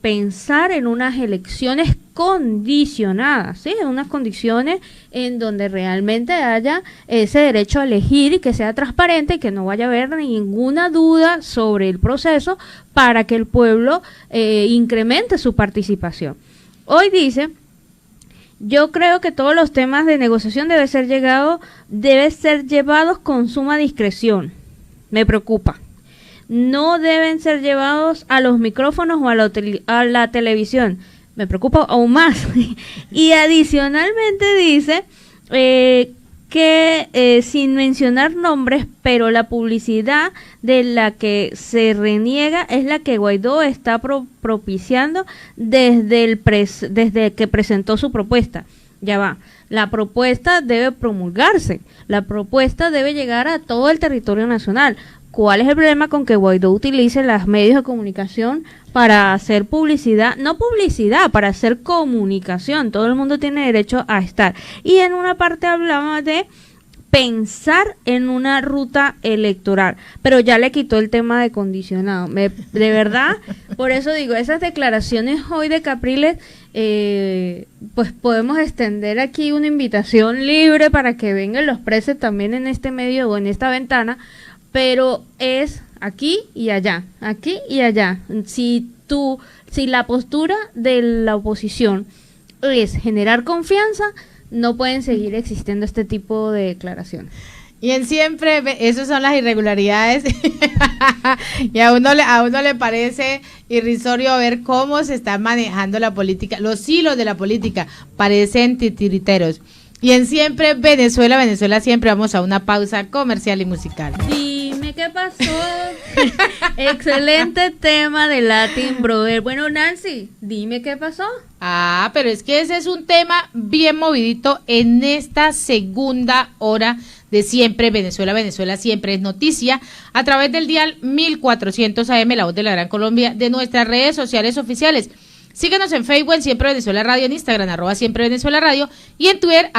pensar en unas elecciones condicionadas, ¿sí? En unas condiciones en donde realmente haya ese derecho a elegir y que sea transparente y que no vaya a haber ninguna duda sobre el proceso para que el pueblo incremente su participación. Hoy dice: yo creo que todos los temas de negociación deben ser llevados con suma discreción. Me preocupa. No deben ser llevados a los micrófonos o a la televisión. Me preocupa aún más. Y adicionalmente dice que sin mencionar nombres, pero la publicidad de la que se reniega es la que Guaidó está propiciando desde que presentó su propuesta. Ya va, la propuesta debe promulgarse, la propuesta debe llegar a todo el territorio nacional. ¿Cuál es el problema con que Guaidó utilice los medios de comunicación para hacer publicidad? No publicidad, para hacer comunicación. Todo el mundo tiene derecho a estar. Y en una parte hablaba de pensar en una ruta electoral, pero ya le quitó el tema de condicionado. De verdad, por eso digo, esas declaraciones hoy de Capriles, pues podemos extender aquí una invitación libre para que vengan los presos también en este medio o en esta ventana, pero es aquí y allá, aquí y allá. Si la postura de la oposición es generar confianza, no pueden seguir existiendo este tipo de declaraciones. Y en siempre, esas son las irregularidades. Y a uno le parece irrisorio ver cómo se está manejando la política. Los hilos de la política parecen titiriteros. Y en siempre Venezuela, Venezuela siempre, vamos a una pausa comercial y musical. Dime qué pasó. Excelente tema de Latin Brother. Bueno, Nancy, dime qué pasó. Pero es que ese es un tema bien movidito en esta segunda hora de siempre Venezuela, Venezuela siempre es noticia, a través del dial 1400 AM, La Voz de la Gran Colombia, de nuestras redes sociales oficiales. Síguenos en Facebook, en Siempre Venezuela Radio, en Instagram, @Siempre Venezuela Radio, y en Twitter,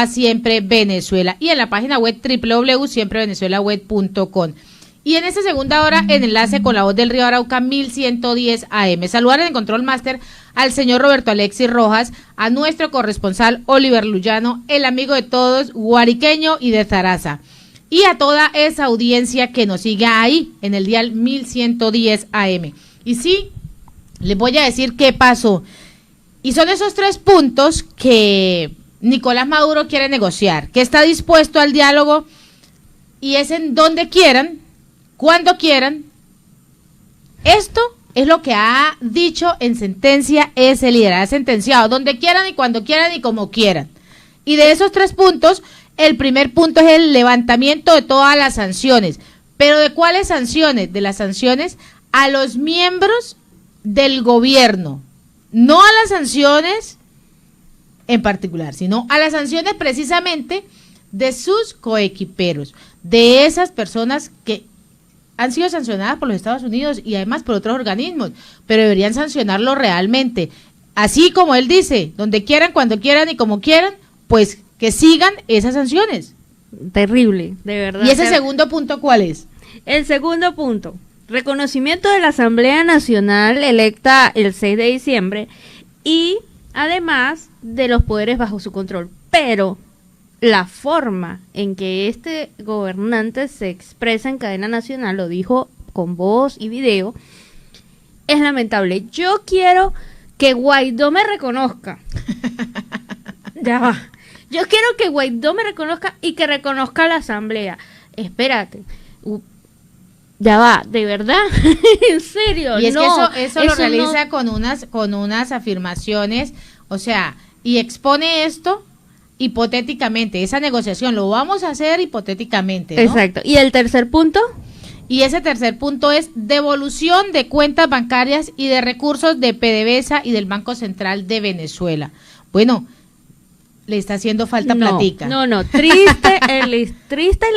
@Siempre Venezuela, y en la página web www.siemprevenezuelaweb.com. Y en esta segunda hora, en enlace con La Voz del Río Arauca, 1110 AM. Saludar en el Control Master al señor Roberto Alexis Rojas, a nuestro corresponsal Oliver Luyano, el amigo de todos, guariqueño y de Zaraza, y a toda esa audiencia que nos sigue ahí, en el dial 1110 AM. Y sí, les voy a decir qué pasó. Y son esos 3 puntos que Nicolás Maduro quiere negociar, que está dispuesto al diálogo, y es en donde quieran, cuando quieran. Esto es lo que ha dicho en sentencia ese líder, ha sentenciado donde quieran y cuando quieran y como quieran. Y de esos 3 puntos, el primer punto es el levantamiento de todas las sanciones. ¿Pero de cuáles sanciones? De las sanciones a los miembros del gobierno, no a las sanciones en particular, sino a las sanciones precisamente de sus coequiperos, de esas personas que han sido sancionadas por los Estados Unidos y además por otros organismos, pero deberían sancionarlo realmente. Así como él dice, donde quieran, cuando quieran y como quieran, pues que sigan esas sanciones. Terrible, de verdad. ¿Y ese segundo punto cuál es? El segundo punto, reconocimiento de la Asamblea Nacional electa el 6 de diciembre y además de los poderes bajo su control. Pero la forma en que este gobernante se expresa en cadena nacional, lo dijo con voz y video, es lamentable. Yo quiero que Guaidó me reconozca. Ya va. Yo quiero que Guaidó me reconozca y que reconozca a la asamblea. Espérate. Ya va, ¿de verdad? ¿En serio? Y es no, que eso lo realiza no, con unas afirmaciones, o sea, y expone esto hipotéticamente, esa negociación lo vamos a hacer hipotéticamente, ¿no? Exacto. ¿Y el tercer punto? Y ese tercer punto es devolución de cuentas bancarias y de recursos de PDVSA y del Banco Central de Venezuela. Bueno, le está haciendo falta platica. No, triste el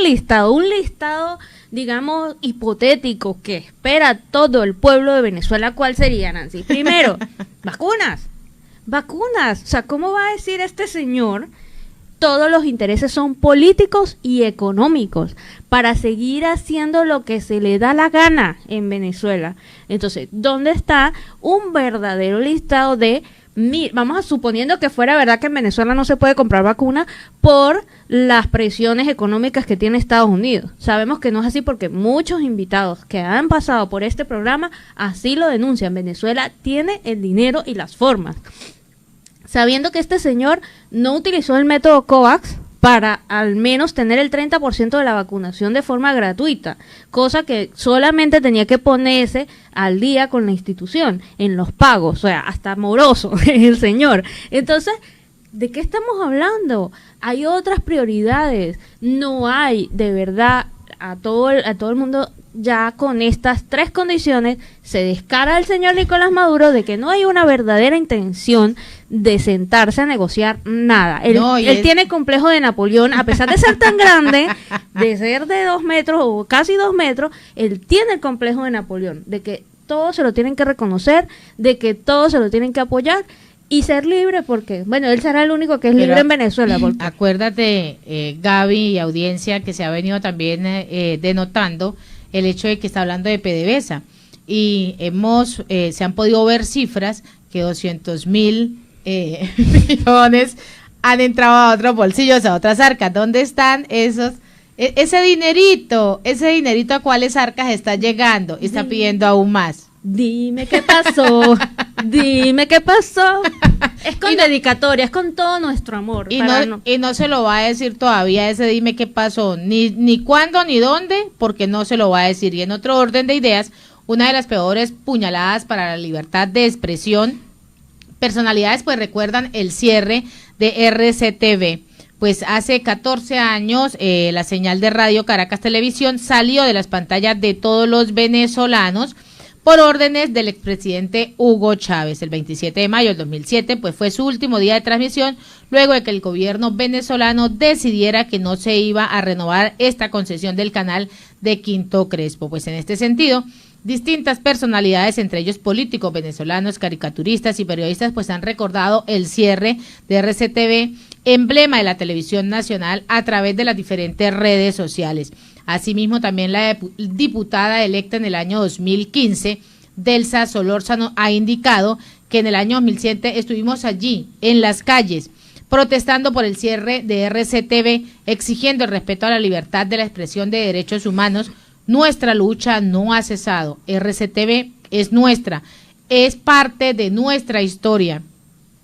listado, un listado, digamos, hipotético que espera todo el pueblo de Venezuela. ¿Cuál sería, Nancy? Primero, vacunas. O sea, ¿cómo va a decir este señor? Todos los intereses son políticos y económicos para seguir haciendo lo que se le da la gana en Venezuela. Entonces, ¿dónde está un verdadero listado de, vamos a suponiendo que fuera verdad que en Venezuela no se puede comprar vacuna por las presiones económicas que tiene Estados Unidos? Sabemos que no es así porque muchos invitados que han pasado por este programa así lo denuncian. Venezuela tiene el dinero y las formas. Sabiendo que este señor no utilizó el método COVAX para al menos tener el 30% de la vacunación de forma gratuita, cosa que solamente tenía que ponerse al día con la institución, en los pagos, o sea, hasta moroso el señor. Entonces, ¿de qué estamos hablando? Hay otras prioridades, no hay de verdad a todo el mundo. Ya con estas 3 condiciones se descara el señor Nicolás Maduro de que no hay una verdadera intención de sentarse a negociar nada. Él tiene complejo de Napoleón, a pesar de ser tan grande, de ser de 2 metros o casi 2 metros, él tiene el complejo de Napoleón, de que todos se lo tienen que reconocer, de que todos se lo tienen que apoyar y ser libre, porque, bueno, él será el único que es libre en Venezuela. Porque... Acuérdate, Gaby y audiencia, que se ha venido también denotando el hecho de que está hablando de PDVSA y se han podido ver cifras que 200.000 millones han entrado a otros bolsillos, a otras arcas. ¿Dónde están ese dinerito a cuáles arcas está llegando? Está pidiendo aún más. Dime qué pasó, dime qué pasó. Es con dedicatoria, es con todo nuestro amor. Y no se lo va a decir todavía ese dime qué pasó, ni cuándo ni dónde, porque no se lo va a decir. Y en otro orden de ideas, una de las peores puñaladas para la libertad de expresión, personalidades pues recuerdan el cierre de RCTV. Pues hace 14 años la señal de Radio Caracas Televisión salió de las pantallas de todos los venezolanos por órdenes del expresidente Hugo Chávez. El 27 de mayo del 2007 pues fue su último día de transmisión, luego de que el gobierno venezolano decidiera que no se iba a renovar esta concesión del canal de Quinto Crespo. Pues en este sentido, distintas personalidades, entre ellos políticos venezolanos, caricaturistas y periodistas, pues han recordado el cierre de RCTV, emblema de la televisión nacional, a través de las diferentes redes sociales. Asimismo, también la diputada electa en el año 2015, Delsa Solórzano, ha indicado que en el año 2007 estuvimos allí, en las calles, protestando por el cierre de RCTV, exigiendo el respeto a la libertad de la expresión de derechos humanos. Nuestra lucha no ha cesado. RCTV es nuestra, es parte de nuestra historia.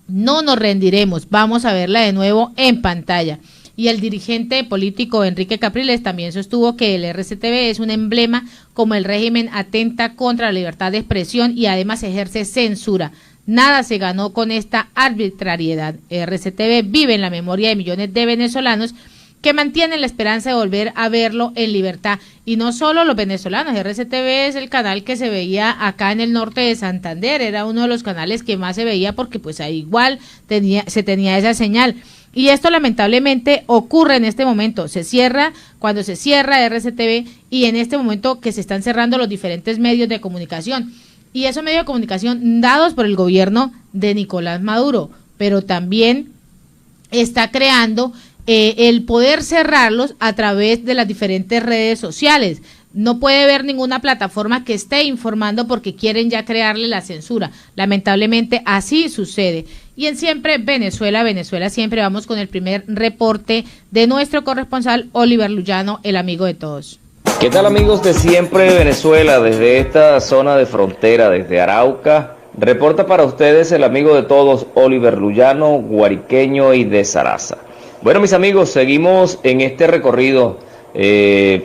No nos rendiremos, vamos a verla de nuevo en pantalla. Y el dirigente político Enrique Capriles también sostuvo que el RCTV es un emblema, como el régimen atenta contra la libertad de expresión y además ejerce censura. Nada se ganó con esta arbitrariedad. RCTV vive en la memoria de millones de venezolanos que mantienen la esperanza de volver a verlo en libertad. Y no solo los venezolanos, RCTV es el canal que se veía acá en el norte de Santander, era uno de los canales que más se veía porque pues ahí igual se tenía esa señal. Y esto lamentablemente ocurre en este momento, cuando se cierra RCTV y en este momento que se están cerrando los diferentes medios de comunicación. Y esos medios de comunicación dados por el gobierno de Nicolás Maduro, pero también está creando el poder cerrarlos a través de las diferentes redes sociales. No puede haber ninguna plataforma que esté informando porque quieren ya crearle la censura. Lamentablemente así sucede. Y en Siempre Venezuela, siempre vamos con el primer reporte de nuestro corresponsal Oliver Luyano, el amigo de todos. ¿Qué tal, amigos de Siempre Venezuela? Desde esta zona de frontera, desde Arauca, reporta para ustedes el amigo de todos, Oliver Luyano, guariqueño y de Zaraza. Bueno, mis amigos, seguimos en este recorrido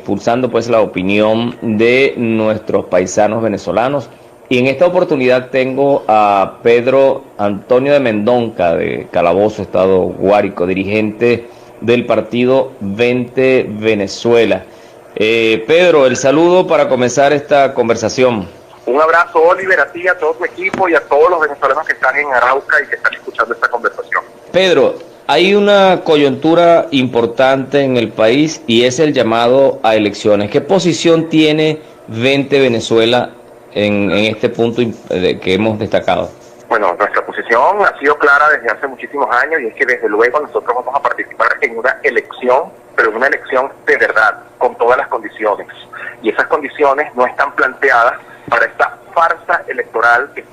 pulsando pues la opinión de nuestros paisanos venezolanos, y en esta oportunidad tengo a Pedro Antonio de Mendonca de Calabozo, Estado Guárico, dirigente del partido 20 Venezuela. Pedro, el saludo para comenzar esta conversación. Un abrazo, Oliver, a ti, a todo tu equipo y a todos los venezolanos que están en Arauca y que están escuchando esta conversación. Pedro, hay una coyuntura importante en el país y es el llamado a elecciones. ¿Qué posición tiene 20 Venezuela en este punto que hemos destacado? Bueno, nuestra posición ha sido clara desde hace muchísimos años, y es que desde luego nosotros vamos a participar en una elección, pero en una elección de verdad, con todas las condiciones. Y esas condiciones no están planteadas para esta farsa electoral que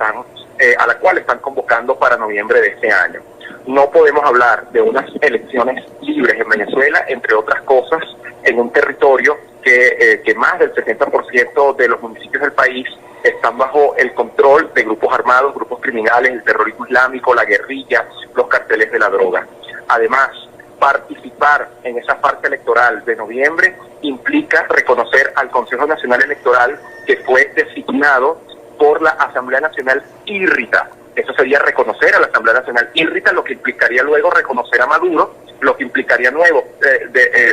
a la cual están convocando para noviembre de este año. No podemos hablar de unas elecciones libres en Venezuela, entre otras cosas, en un territorio que más del 70% de los municipios del país están bajo el control de grupos armados, grupos criminales, el terrorismo islámico, la guerrilla, los carteles de la droga. Además, participar en esa parte electoral de noviembre implica reconocer al Consejo Nacional Electoral, que fue designado por la Asamblea Nacional Írrita. Eso sería reconocer a la Asamblea Nacional Írrita, lo que implicaría luego reconocer a Maduro, lo que implicaría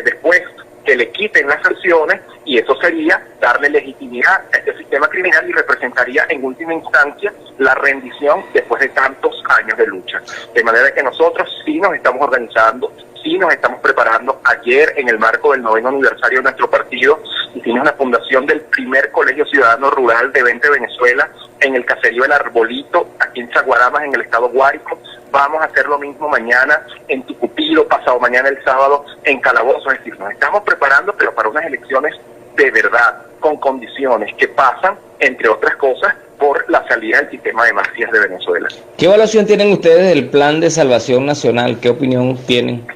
después que le quiten las sanciones, y eso sería darle legitimidad a este sistema criminal y representaría en última instancia la rendición después de tantos años de lucha. De manera que nosotros sí nos estamos organizando, sí nos estamos preparando. Ayer, en el marco del 9º aniversario de nuestro partido, hicimos la fundación del primer colegio ciudadano rural de 20 Venezuela en el caserío El Arbolito, aquí en Chaguaramas, en el estado Guárico. Vamos a hacer lo mismo mañana en Tucupilo, pasado mañana el sábado en Calabozo. Es decir, nos estamos preparando, pero para unas elecciones de verdad, con condiciones que pasan, entre otras cosas, por la salida del sistema de mafias de Venezuela. ¿Qué evaluación tienen ustedes del Plan de Salvación Nacional? ¿Qué opinión tienen?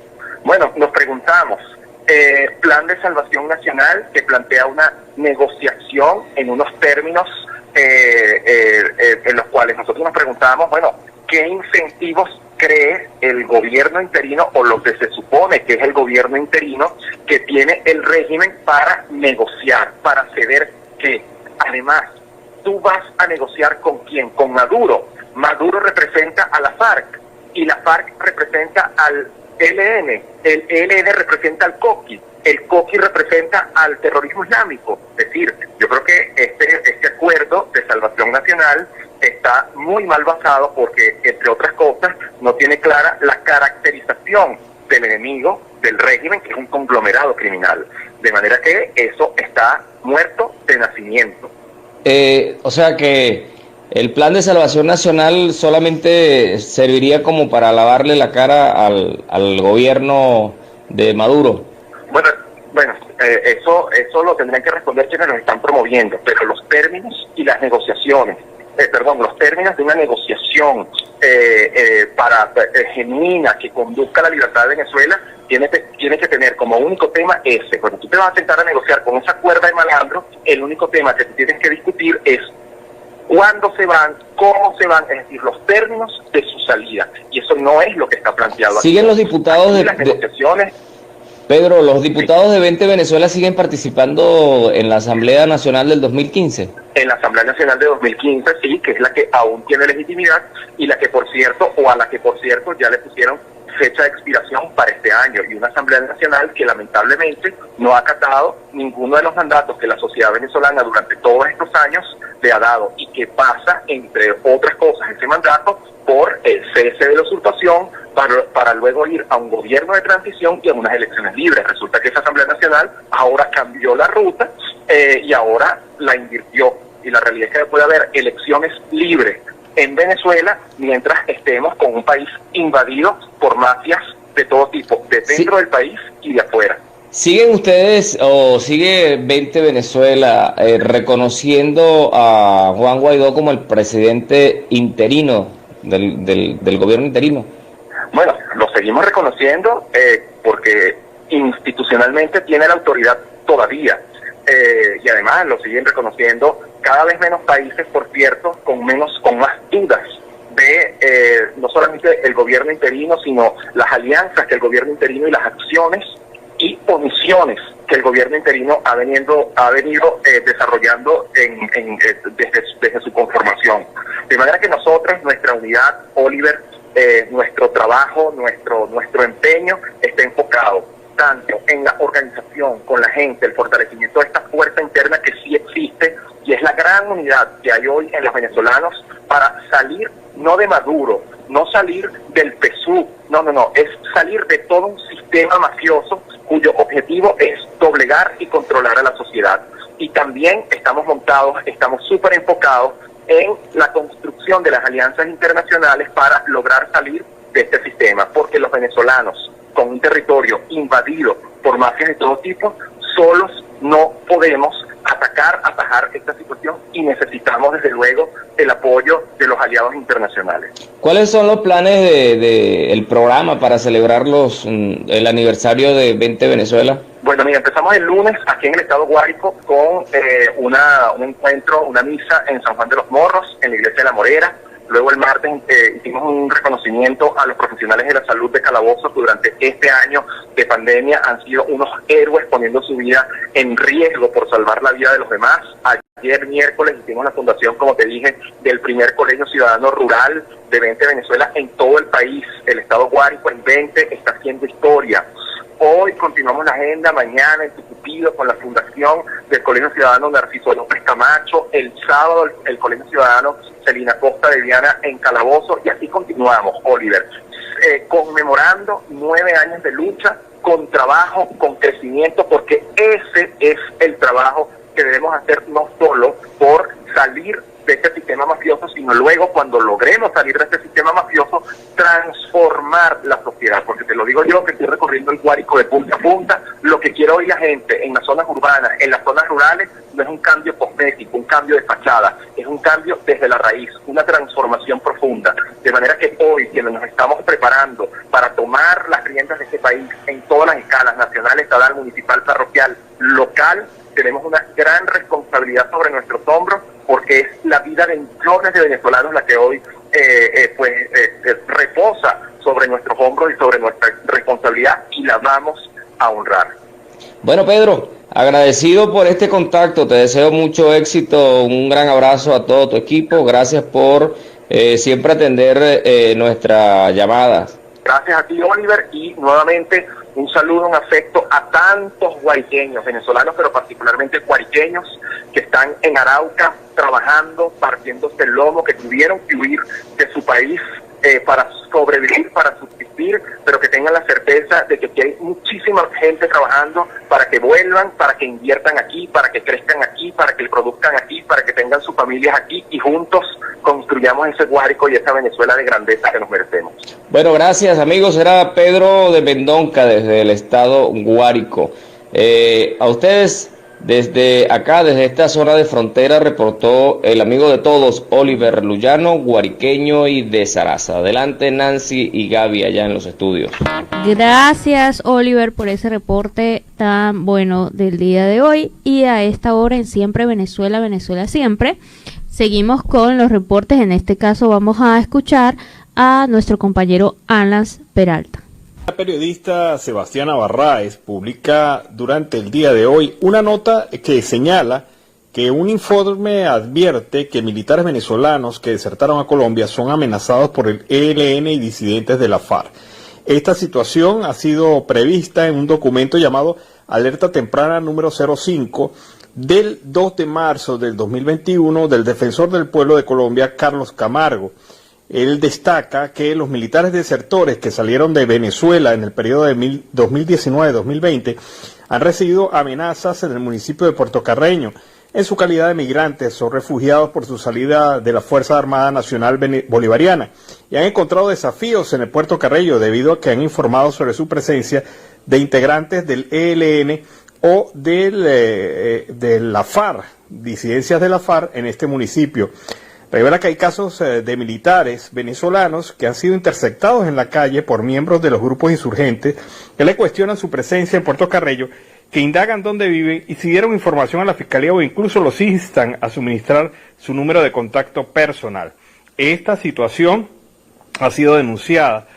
Bueno, nos preguntamos, Plan de Salvación Nacional, que plantea una negociación en unos términos en los cuales nosotros nos preguntamos, bueno, ¿qué incentivos cree el gobierno interino o lo que se supone que es el gobierno interino que tiene el régimen para negociar, para ceder qué? Además, tú vas a negociar ¿con quién? Con Maduro. Maduro representa a la FARC y la FARC representa al ELN, el ELN representa al COQUI, el COQUI representa al terrorismo islámico. Es decir, yo creo que este acuerdo de salvación nacional está muy mal basado porque, entre otras cosas, no tiene clara la caracterización del enemigo del régimen, que es un conglomerado criminal. De manera que eso está muerto de nacimiento. O sea que el plan de salvación nacional solamente serviría como para lavarle la cara al gobierno de Maduro. Bueno, eso lo tendrían que responder quienes nos están promoviendo, pero los términos y las negociaciones, los términos de una negociación genuina que conduzca a la libertad de Venezuela tiene que tener como único tema ese. Cuando tú te vas a sentar a negociar con esa cuerda de malandro, el único tema que tú tienes que discutir es cuándo se van, cómo se van, es decir, los términos de su salida. Y eso no es lo que está planteado aquí. ¿Siguen los diputados de las negociaciones? Pedro, los diputados de 20 Venezuela siguen participando en la Asamblea Nacional del 2015. En la Asamblea Nacional de 2015, sí, que es la que aún tiene legitimidad y la que, por cierto, ya le pusieron fecha de expiración para este año, y una Asamblea Nacional que lamentablemente no ha acatado ninguno de los mandatos que la sociedad venezolana durante todos estos años le ha dado, y que pasa, entre otras cosas, ese mandato por el cese de la usurpación para luego ir a un gobierno de transición y a unas elecciones libres. Resulta que esa Asamblea Nacional ahora cambió la ruta y ahora la invirtió, y la realidad es que puede haber elecciones libres en Venezuela mientras estemos con un país invadido por mafias de todo tipo, de dentro del país y de afuera. ¿Siguen ustedes o sigue 20 Venezuela reconociendo a Juan Guaidó como el presidente interino del gobierno interino? Bueno, lo seguimos reconociendo porque institucionalmente tiene la autoridad todavía, y además lo siguen reconociendo cada vez menos países, por cierto, con más dudas de no solamente el gobierno interino, sino las alianzas que el gobierno interino y las acciones y omisiones que el gobierno interino ha venido desarrollando desde su conformación. De manera que nosotros, nuestra unidad, Oliver, nuestro trabajo, nuestro empeño está enfocado tanto en la organización con la gente, el fortalecimiento de esta fuerza interna que sí existe, y es la gran unidad que hay hoy en los venezolanos para salir no de Maduro, no salir del PSUV, no, es salir de todo un sistema mafioso cuyo objetivo es doblegar y controlar a la sociedad. Y también estamos súper enfocados en la construcción de las alianzas internacionales para lograr salir de este sistema, porque los venezolanos, con un territorio invadido por mafias de todo tipo, solos no podemos atajar esta situación, y necesitamos desde luego el apoyo de los aliados internacionales. ¿Cuáles son los planes del programa para celebrar el aniversario de 20 Venezuela? Bueno, mira, empezamos el lunes aquí en el estado Guárico con un encuentro, una misa en San Juan de los Morros, en la iglesia de La Morera. Luego el martes hicimos un reconocimiento a los profesionales de la salud de Calabozo, que durante este año de pandemia han sido unos héroes poniendo su vida en riesgo por salvar la vida de los demás. Ayer miércoles hicimos la fundación, como te dije, del primer colegio ciudadano rural de 20 Venezuela en todo el país. El estado Guárico en 20 está haciendo historia. Hoy continuamos la agenda, mañana en Tucupido con la fundación del Colegio Ciudadano Narciso López Camacho, el sábado el Colegio Ciudadano Celina Costa de Viana en Calabozo, y así continuamos, Oliver, conmemorando 9 años de lucha, con trabajo, con crecimiento, porque ese es el trabajo que debemos hacer, no solo por salir de este sistema mafioso, sino luego, cuando logremos salir de este sistema mafioso, transformar la sociedad. Porque te lo digo yo, que estoy recorriendo el Guárico de punta a punta, lo que quiere oír la gente en las zonas urbanas, en las zonas rurales, no es un cambio cosmético, un cambio de fachada, es un cambio desde la raíz, una transformación profunda. De manera que hoy, que nos estamos preparando para tomar las riendas de este país en todas las escalas, nacional, estatal, municipal, parroquial, local, tenemos una gran responsabilidad sobre nuestros hombros, porque es la vida de millones de venezolanos la que hoy reposa sobre nuestros hombros y sobre nuestra responsabilidad, y la vamos a honrar. Bueno, Pedro, agradecido por este contacto, te deseo mucho éxito, un gran abrazo a todo tu equipo, gracias por siempre atender nuestras llamadas. Gracias a ti, Oliver, y nuevamente un saludo, un afecto a tantos guariqueños, venezolanos, pero particularmente guariqueños, que están en Arauca trabajando, partiéndose el lomo, que tuvieron que huir de su país para sobrevivir, para subsistir, pero que tengan la certeza de que aquí hay muchísima gente trabajando para que vuelvan, para que inviertan aquí, para que crezcan aquí, para que produzcan aquí, para que tengan sus familias aquí, y juntos construyamos ese Guárico y esa Venezuela de grandeza que nos merecemos. Bueno, gracias amigos, era Pedro de Mendonca desde el estado Guárico. A ustedes desde acá, desde esta zona de frontera, reportó el amigo de todos, Oliver Luyano, guariqueño y de Zaraza. Adelante Nancy y Gaby allá en los estudios. Gracias, Oliver, por ese reporte tan bueno del día de hoy. Y a esta hora en Siempre Venezuela, Venezuela Siempre, seguimos con los reportes. En este caso vamos a escuchar a nuestro compañero Alan Peralta. La periodista Sebastiana Barraez publica durante el día de hoy una nota que señala que un informe advierte que militares venezolanos que desertaron a Colombia son amenazados por el ELN y disidentes de la FARC. Esta situación ha sido prevista en un documento llamado Alerta Temprana número 05 del 2 de marzo del 2021 del defensor del pueblo de Colombia, Carlos Camargo. Él destaca que los militares desertores que salieron de Venezuela en el periodo de 2019-2020 han recibido amenazas en el municipio de Puerto Carreño en su calidad de migrantes o refugiados por su salida de la Fuerza Armada Nacional Bolivariana, y han encontrado desafíos en el Puerto Carreño debido a que han informado sobre su presencia de integrantes del ELN o de la FARC, disidencias de la FARC en este municipio. Revela que hay casos de militares venezolanos que han sido interceptados en la calle por miembros de los grupos insurgentes que le cuestionan su presencia en Puerto Carreño, que indagan dónde viven y si dieron información a la Fiscalía o incluso los instan a suministrar su número de contacto personal. Esta situación ha sido denunciada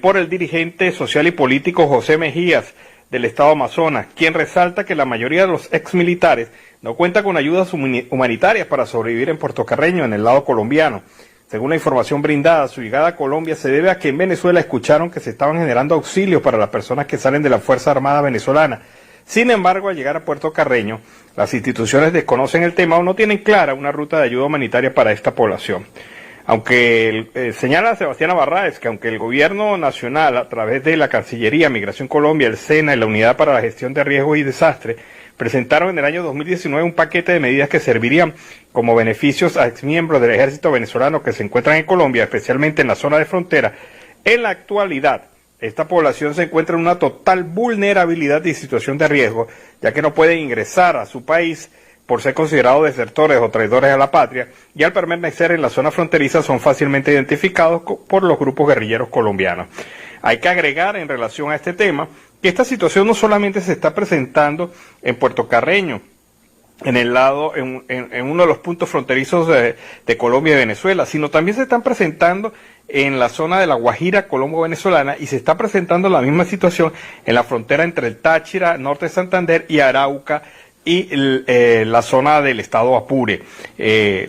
por el dirigente social y político José Mejías del Estado Amazonas, quien resalta que la mayoría de los exmilitares no cuenta con ayudas humanitarias para sobrevivir en Puerto Carreño, en el lado colombiano. Según la información brindada, su llegada a Colombia se debe a que en Venezuela escucharon que se estaban generando auxilios para las personas que salen de la Fuerza Armada venezolana. Sin embargo, al llegar a Puerto Carreño, las instituciones desconocen el tema o no tienen clara una ruta de ayuda humanitaria para esta población. Aunque señala Sebastiana Barraez que aunque el gobierno nacional, a través de la Cancillería, Migración Colombia, el SENA y la Unidad para la Gestión de Riesgos y Desastres, presentaron en el año 2019 un paquete de medidas que servirían como beneficios a exmiembros del ejército venezolano que se encuentran en Colombia, especialmente en la zona de frontera, en la actualidad esta población se encuentra en una total vulnerabilidad y situación de riesgo, ya que no pueden ingresar a su país por ser considerados desertores o traidores a la patria, y al permanecer en la zona fronteriza son fácilmente identificados por los grupos guerrilleros colombianos. Hay que agregar en relación a este tema que esta situación no solamente se está presentando en Puerto Carreño, en uno de los puntos fronterizos de Colombia y Venezuela, sino también se están presentando en la zona de la Guajira colombo-venezolana, y se está presentando la misma situación en la frontera entre el Táchira, norte de Santander, y Arauca, y la zona del estado Apure.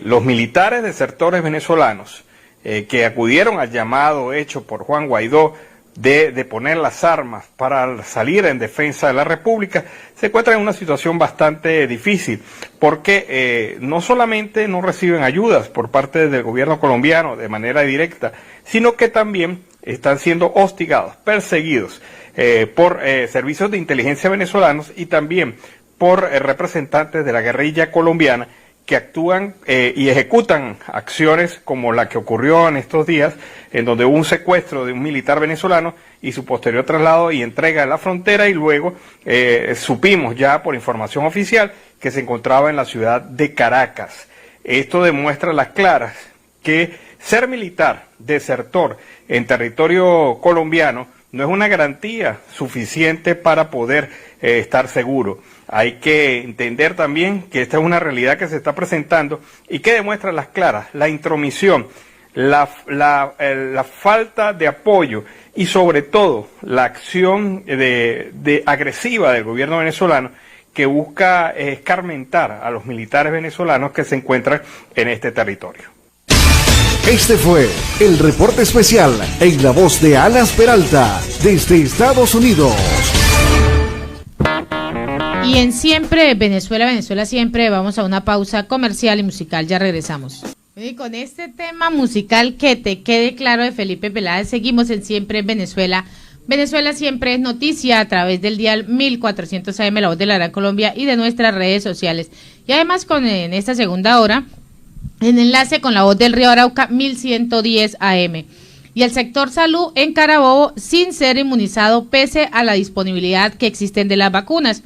Los militares desertores venezolanos que acudieron al llamado hecho por Juan Guaidó de poner las armas para salir en defensa de la República, se encuentran en una situación bastante difícil, porque no solamente no reciben ayudas por parte del gobierno colombiano de manera directa, sino que también están siendo hostigados, perseguidos por servicios de inteligencia venezolanos y también por representantes de la guerrilla colombiana, que actúan y ejecutan acciones como la que ocurrió en estos días, en donde hubo un secuestro de un militar venezolano y su posterior traslado y entrega en la frontera, y luego supimos ya por información oficial que se encontraba en la ciudad de Caracas. Esto demuestra a las claras que ser militar desertor en territorio colombiano no es una garantía suficiente para poder estar seguro. hay que entender también que esta es una realidad que se está presentando y que demuestra a las claras la intromisión, la falta de apoyo y sobre todo la acción de agresiva del gobierno venezolano, que busca escarmentar a los militares venezolanos que se encuentran en este territorio. Este fue el reporte especial en la voz de Alas Peralta desde Estados Unidos. Y en Siempre Venezuela, Venezuela Siempre, vamos a una pausa comercial y musical, ya regresamos. Y con este tema musical, que te quede claro, de Felipe Peláez, seguimos en Siempre Venezuela. Venezuela Siempre es noticia a través del dial 1400 AM, La Voz de la Gran Colombia, y de nuestras redes sociales. Y además en esta segunda hora, en enlace con La Voz del Río Arauca 1110 AM. Y el sector salud en Carabobo sin ser inmunizado pese a la disponibilidad que existen de las vacunas.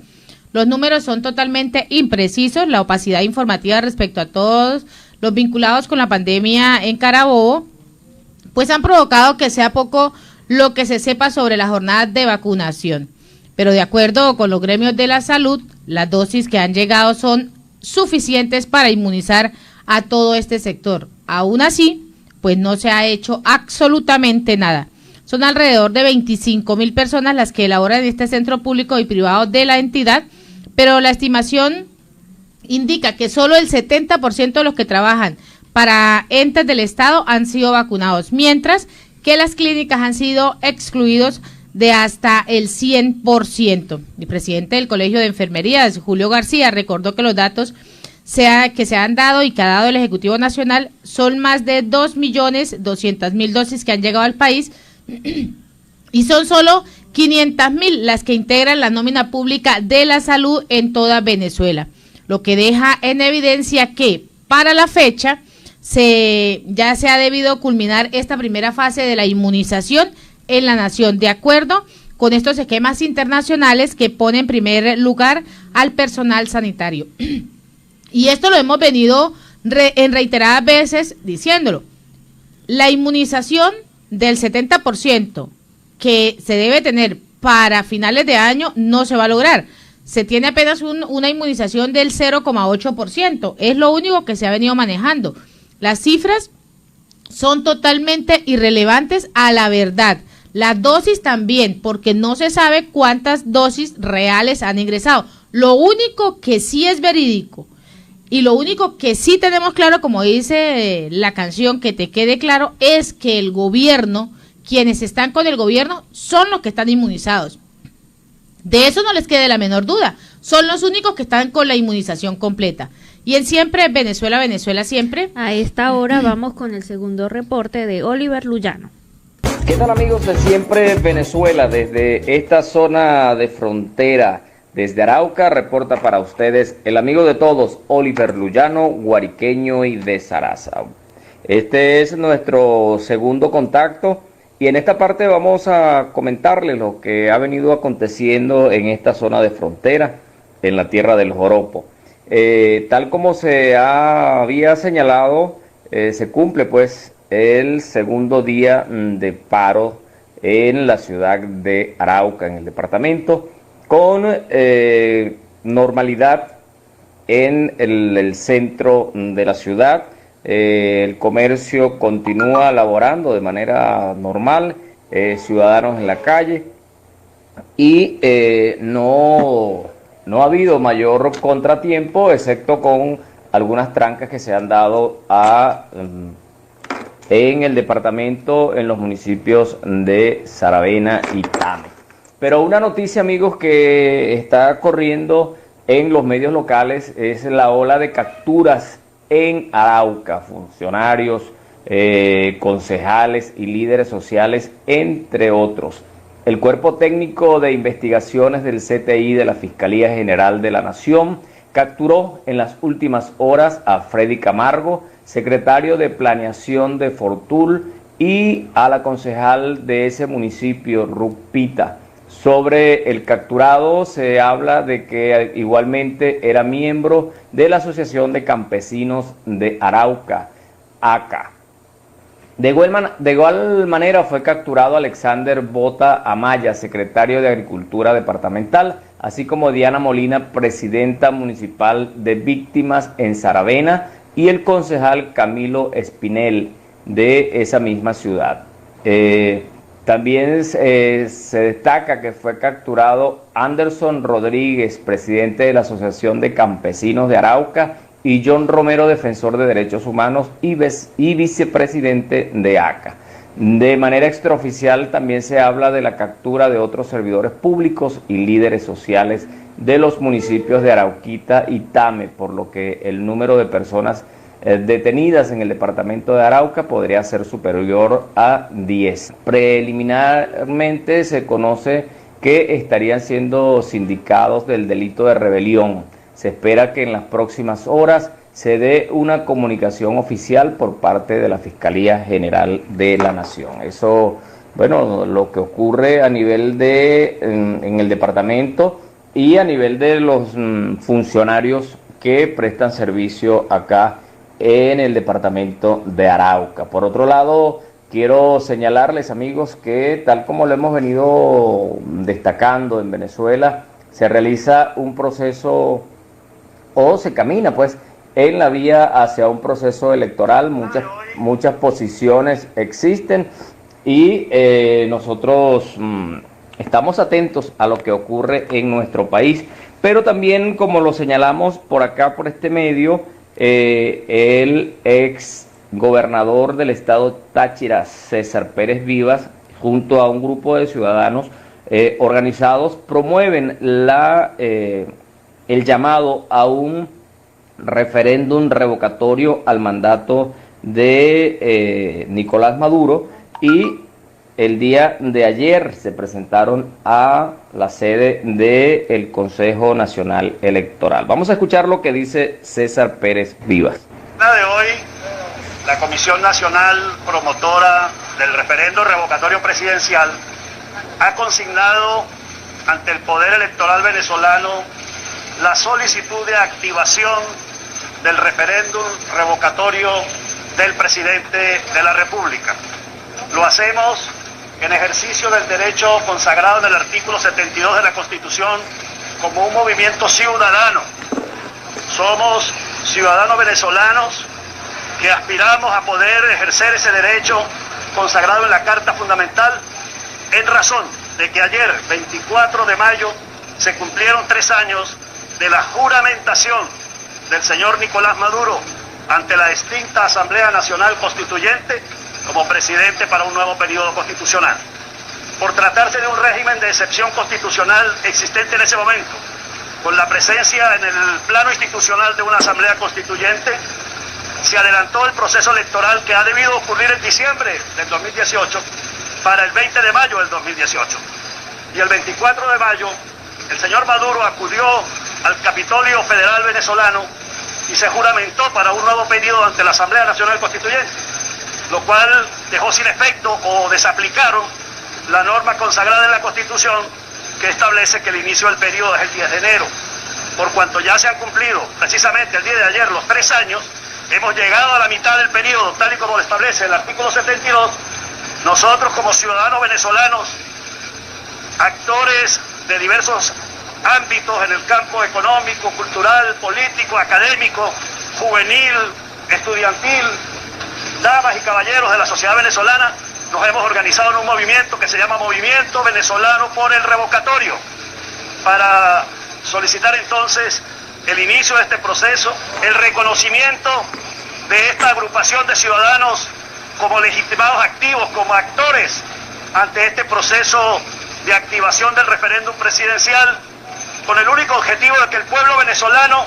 Los números son totalmente imprecisos, la opacidad informativa respecto a todos los vinculados con la pandemia en Carabobo, pues han provocado que sea poco lo que se sepa sobre la jornada de vacunación. Pero de acuerdo con los gremios de la salud, las dosis que han llegado son suficientes para inmunizar a todo este sector. Aún así, pues no se ha hecho absolutamente nada. Son alrededor de 25.000 personas las que elaboran en este centro público y privado de la entidad, pero la estimación indica que solo el 70% de los que trabajan para entes del Estado han sido vacunados, mientras que las clínicas han sido excluidos de hasta el 100%. El presidente del Colegio de Enfermería, Julio García, recordó que los datos que se han dado y que ha dado el Ejecutivo Nacional son más de 2.200.000 dosis que han llegado al país y son solo 500.000 las que integran la nómina pública de la salud en toda Venezuela, lo que deja en evidencia que para la fecha ya se ha debido culminar esta primera fase de la inmunización en la nación, de acuerdo con estos esquemas internacionales que ponen en primer lugar al personal sanitario. Y esto lo hemos venido en reiteradas veces diciéndolo. La inmunización del 70% que se debe tener para finales de año no se va a lograr. Se tiene apenas una inmunización del 0,8%. Es lo único que se ha venido manejando. Las cifras son totalmente irrelevantes a la verdad. Las dosis también, porque no se sabe cuántas dosis reales han ingresado. Lo único que sí es verídico y lo único que sí tenemos claro, como dice la canción, que te quede claro, es que el gobierno, quienes están con el gobierno, son los que están inmunizados. De eso no les quede la menor duda. Son los únicos que están con la inmunización completa. Y en Siempre Venezuela, Venezuela Siempre. A esta hora vamos con el segundo reporte de Oliver Luyano. ¿Qué tal, amigos de Siempre Venezuela? Desde esta zona de frontera, desde Arauca, reporta para ustedes el amigo de todos, Oliver Luyano, guariqueño y de Saraza. Este es nuestro segundo contacto y en esta parte vamos a comentarles lo que ha venido aconteciendo en esta zona de frontera, en la tierra del Joropo. Tal como se había señalado, se cumple pues el segundo día de paro en la ciudad de Arauca, en el departamento, con normalidad en el centro de la ciudad. El comercio continúa laborando de manera normal, ciudadanos en la calle, y no ha habido mayor contratiempo, excepto con algunas trancas que se han dado en el departamento, en los municipios de Saravena y Tame. Pero una noticia, amigos, que está corriendo en los medios locales es la ola de capturas en Arauca, funcionarios, concejales y líderes sociales, entre otros. El Cuerpo Técnico de Investigaciones del CTI de la Fiscalía General de la Nación capturó en las últimas horas a Freddy Camargo, secretario de Planeación de Fortul, y a la concejal de ese municipio, Rupita. Sobre el capturado se habla de que igualmente era miembro de la Asociación de Campesinos de Arauca, ACA. De igual manera fue capturado Alexander Bota Amaya, secretario de Agricultura Departamental, así como Diana Molina, presidenta municipal de víctimas en Saravena, y el concejal Camilo Espinel de esa misma ciudad. También se destaca que fue capturado Anderson Rodríguez, presidente de la Asociación de Campesinos de Arauca, y John Romero, defensor de derechos humanos y vicepresidente de ACA. De manera extraoficial también se habla de la captura de otros servidores públicos y líderes sociales de los municipios de Arauquita y Tame, por lo que el número de personas detenidas en el departamento de Arauca podría ser superior a 10. Preliminarmente se conoce que estarían siendo sindicados del delito de rebelión. Se espera que en las próximas horas se dé una comunicación oficial por parte de la Fiscalía General de la Nación. Eso, bueno, lo que ocurre a nivel de en el departamento y a nivel de los funcionarios que prestan servicio acá en el departamento de Arauca. Por otro lado, quiero señalarles, amigos, que tal como lo hemos venido destacando en Venezuela, se realiza un proceso, o se camina pues en la vía hacia un proceso electoral. Muchas posiciones existen y nosotros estamos atentos a lo que ocurre en nuestro país, pero también, como lo señalamos por acá, por este medio, el ex gobernador del estado Táchira, César Pérez Vivas, junto a un grupo de ciudadanos organizados, promueven el llamado a un referéndum revocatorio al mandato de Nicolás Maduro, y el día de ayer se presentaron a la sede del Consejo Nacional Electoral. Vamos a escuchar lo que dice César Pérez Vivas. De hoy, la Comisión Nacional Promotora del Referéndum Revocatorio Presidencial ha consignado ante el Poder Electoral venezolano la solicitud de activación del referéndum revocatorio del presidente de la República. Lo hacemos en ejercicio del derecho consagrado en el artículo 72 de la Constitución como un movimiento ciudadano. Somos ciudadanos venezolanos que aspiramos a poder ejercer ese derecho consagrado en la Carta Fundamental, en razón de que ayer, 24 de mayo, se cumplieron 3 años de la juramentación del señor Nicolás Maduro ante la extinta Asamblea Nacional Constituyente como presidente para un nuevo periodo constitucional. Por tratarse de un régimen de excepción constitucional existente en ese momento, con la presencia en el plano institucional de una Asamblea Constituyente, se adelantó el proceso electoral que ha debido ocurrir en diciembre del 2018 para el 20 de mayo del 2018. Y el 24 de mayo, el señor Maduro acudió al Capitolio Federal venezolano y se juramentó para un nuevo periodo ante la Asamblea Nacional Constituyente, lo cual dejó sin efecto o desaplicaron la norma consagrada en la Constitución que establece que el inicio del periodo es el 10 de enero. Por cuanto ya se han cumplido precisamente el día de ayer los 3 años, hemos llegado a la mitad del periodo, tal y como lo establece el artículo 72, nosotros como ciudadanos venezolanos, actores de diversos ámbitos en el campo económico, cultural, político, académico, juvenil, estudiantil, damas y caballeros de la sociedad venezolana, nos hemos organizado en un movimiento que se llama Movimiento Venezolano por el Revocatorio, para solicitar entonces el inicio de este proceso, el reconocimiento de esta agrupación de ciudadanos como legitimados activos, como actores ante este proceso de activación del referéndum presidencial, con el único objetivo de que el pueblo venezolano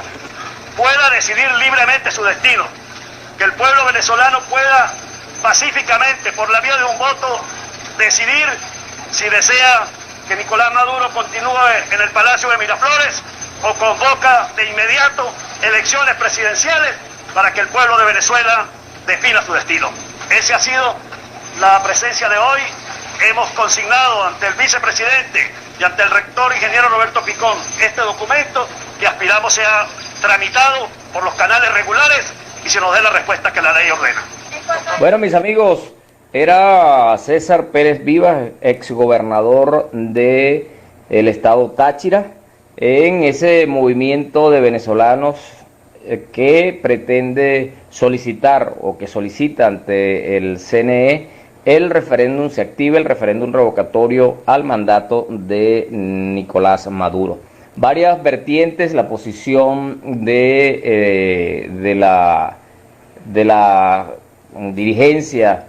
pueda decidir libremente su destino, que el pueblo venezolano pueda pacíficamente, por la vía de un voto, decidir si desea que Nicolás Maduro continúe en el Palacio de Miraflores o convoca de inmediato elecciones presidenciales para que el pueblo de Venezuela defina su destino. Esa ha sido la presencia de hoy. Hemos consignado ante el vicepresidente y ante el rector ingeniero Roberto Picón este documento que aspiramos sea tramitado por los canales regulares y se nos dé la respuesta que la ley ordena. Bueno, mis amigos, era César Pérez Vivas, exgobernador del estado Táchira, en ese movimiento de venezolanos que pretende solicitar o que solicita ante el CNE el referéndum, se active el referéndum revocatorio al mandato de Nicolás Maduro. Varias vertientes, la posición de la dirigencia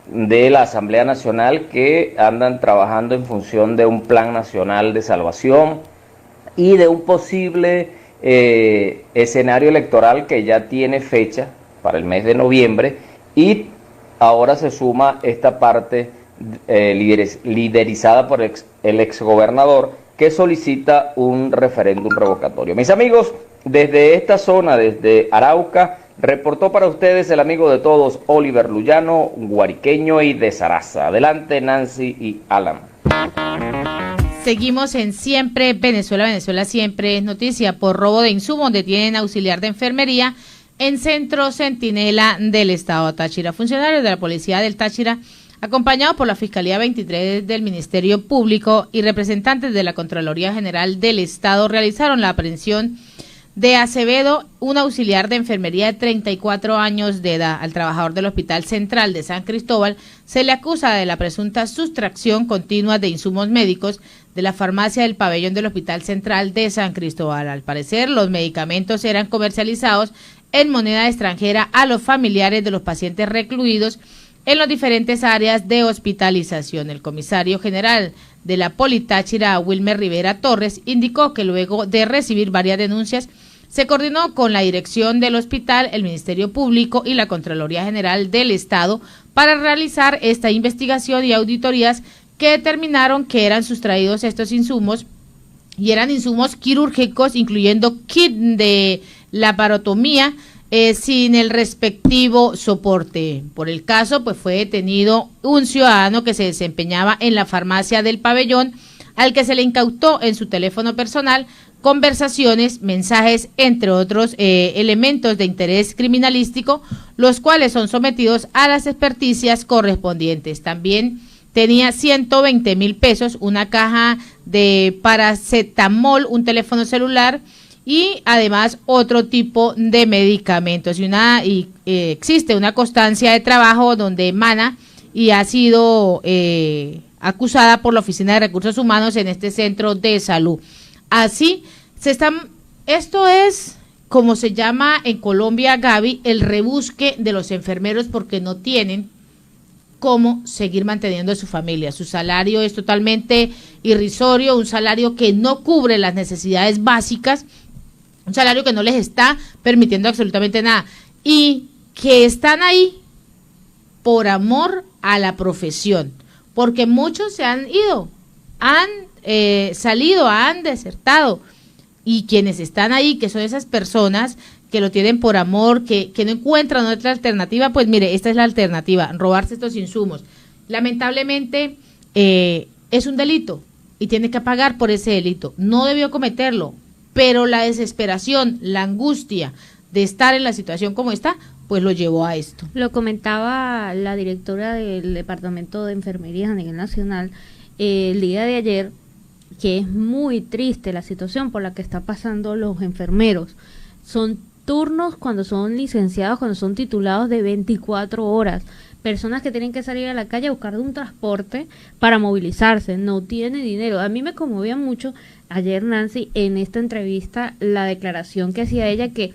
de la Asamblea Nacional, que andan trabajando en función de un plan nacional de salvación y de un posible escenario electoral que ya tiene fecha para el mes de noviembre, y ahora se suma esta parte liderizada por el exgobernador, que solicita un referéndum revocatorio. Mis amigos, desde esta zona, desde Arauca, reportó para ustedes el amigo de todos, Oliver Luyano, guariqueño y de Zaraza. Adelante, Nancy y Alan. Seguimos en Siempre Venezuela. Venezuela siempre es noticia por robo de insumos. Detienen auxiliar de enfermería en Centro Centinela del Estado Táchira. Funcionarios de la Policía del Táchira, acompañados por la Fiscalía 23 del Ministerio Público y representantes de la Contraloría General del Estado, realizaron la aprehensión de Acevedo, un auxiliar de enfermería de 34 años de edad. Al trabajador del Hospital Central de San Cristóbal se le acusa de la presunta sustracción continua de insumos médicos de la farmacia del pabellón del Hospital Central de San Cristóbal. Al parecer, los medicamentos eran comercializados en moneda extranjera a los familiares de los pacientes recluidos en las diferentes áreas de hospitalización. El comisario general de la Politáchira, Wilmer Rivera Torres, indicó que luego de recibir varias denuncias, se coordinó con la dirección del hospital, el Ministerio Público y la Contraloría General del Estado para realizar esta investigación y auditorías que determinaron que eran sustraídos estos insumos, y eran insumos quirúrgicos, incluyendo kit de laparotomía, sin el respectivo soporte. Por el caso, pues fue detenido un ciudadano que se desempeñaba en la farmacia del pabellón, al que se le incautó en su teléfono personal conversaciones, mensajes, entre otros elementos de interés criminalístico, los cuales son sometidos a las experticias correspondientes. También tenía 120,000 pesos, una caja de paracetamol, un teléfono celular y además otro tipo de medicamentos. Existe una constancia de trabajo donde emana y ha sido acusada por la Oficina de Recursos Humanos en este centro de salud. Así esto es como se llama en Colombia, Gaby, el rebusque de los enfermeros, porque no tienen cómo seguir manteniendo a su familia. Su salario es totalmente irrisorio, un salario que no cubre las necesidades básicas, un salario que no les está permitiendo absolutamente nada, y que están ahí por amor a la profesión, porque muchos se han ido, han salido, han desertado, y quienes están ahí, que son esas personas que lo tienen por amor, que no encuentran otra alternativa, pues mire, esta es la alternativa, robarse estos insumos. Lamentablemente es un delito y tiene que pagar por ese delito. No debió cometerlo, pero la desesperación, la angustia de estar en la situación como está, pues lo llevó a esto. Lo comentaba la directora del Departamento de Enfermería a nivel nacional el día de ayer, que es muy triste la situación por la que están pasando los enfermeros. Son turnos cuando son licenciados, cuando son titulados de 24 horas. Personas que tienen que salir a la calle a buscar un transporte para movilizarse, no tienen dinero. A mí me conmovía mucho ayer, Nancy, en esta entrevista, la declaración que hacía ella, que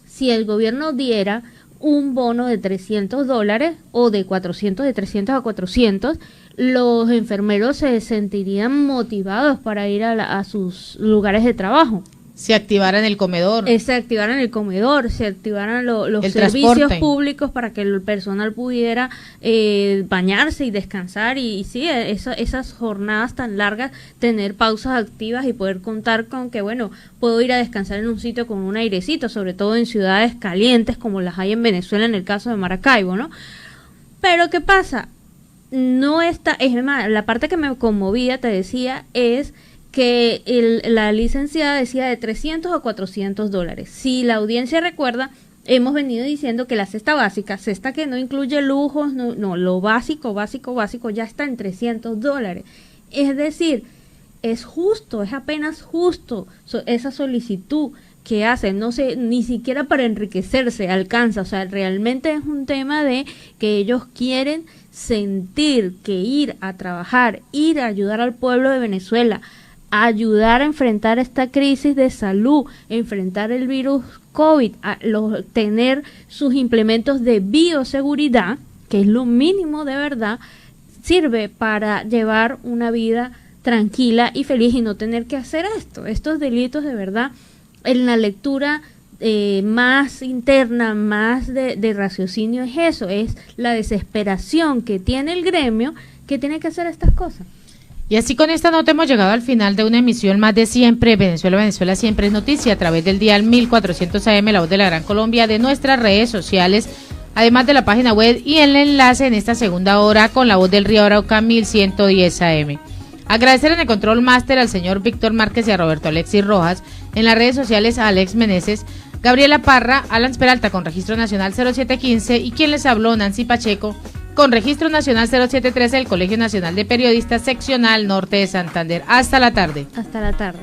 si el gobierno diera un bono de $300 o de 400, de 300 a 400, los enfermeros se sentirían motivados para ir a sus lugares de trabajo. Se activaran el comedor. Se activaran el comedor, se activaran los servicios transporte públicos para que el personal pudiera bañarse y descansar y sí, esas jornadas tan largas, tener pausas activas y poder contar con que, bueno, puedo ir a descansar en un sitio con un airecito, sobre todo en ciudades calientes como las hay en Venezuela, en el caso de Maracaibo, ¿no? Pero ¿qué pasa? No está, es más, la parte que me conmovía, te decía, es que la licenciada decía de 300 a 400 dólares. Si la audiencia recuerda, hemos venido diciendo que la cesta básica, cesta que no incluye lujos, no, lo básico ya está en 300 dólares. Es decir, es justo, es apenas justo esa solicitud que hacen, no sé, ni siquiera para enriquecerse alcanza, o sea, realmente es un tema de que ellos quieren sentir que ir a trabajar, ir a ayudar al pueblo de Venezuela, a ayudar a enfrentar esta crisis de salud, enfrentar el virus COVID, tener sus implementos de bioseguridad, que es lo mínimo de verdad, sirve para llevar una vida tranquila y feliz y no tener que hacer estos delitos de verdad. En la lectura más interna, más de raciocinio es eso, es la desesperación que tiene el gremio que tiene que hacer estas cosas. Y así con esta nota hemos llegado al final de una emisión más de Siempre Venezuela, Venezuela Siempre es Noticia, a través del dial 1400 AM, La Voz de la Gran Colombia, de nuestras redes sociales, además de la página web y el enlace en esta segunda hora con La Voz del Río Arauca 1110 AM. Agradecer en el control máster al señor Víctor Márquez y a Roberto Alexis Rojas, en las redes sociales a Alex Meneses, Gabriela Parra, Alan Peralta con registro nacional 0715 y quien les habló, Nancy Pacheco, con registro nacional 0713 del Colegio Nacional de Periodistas Seccional Norte de Santander. Hasta la tarde. Hasta la tarde.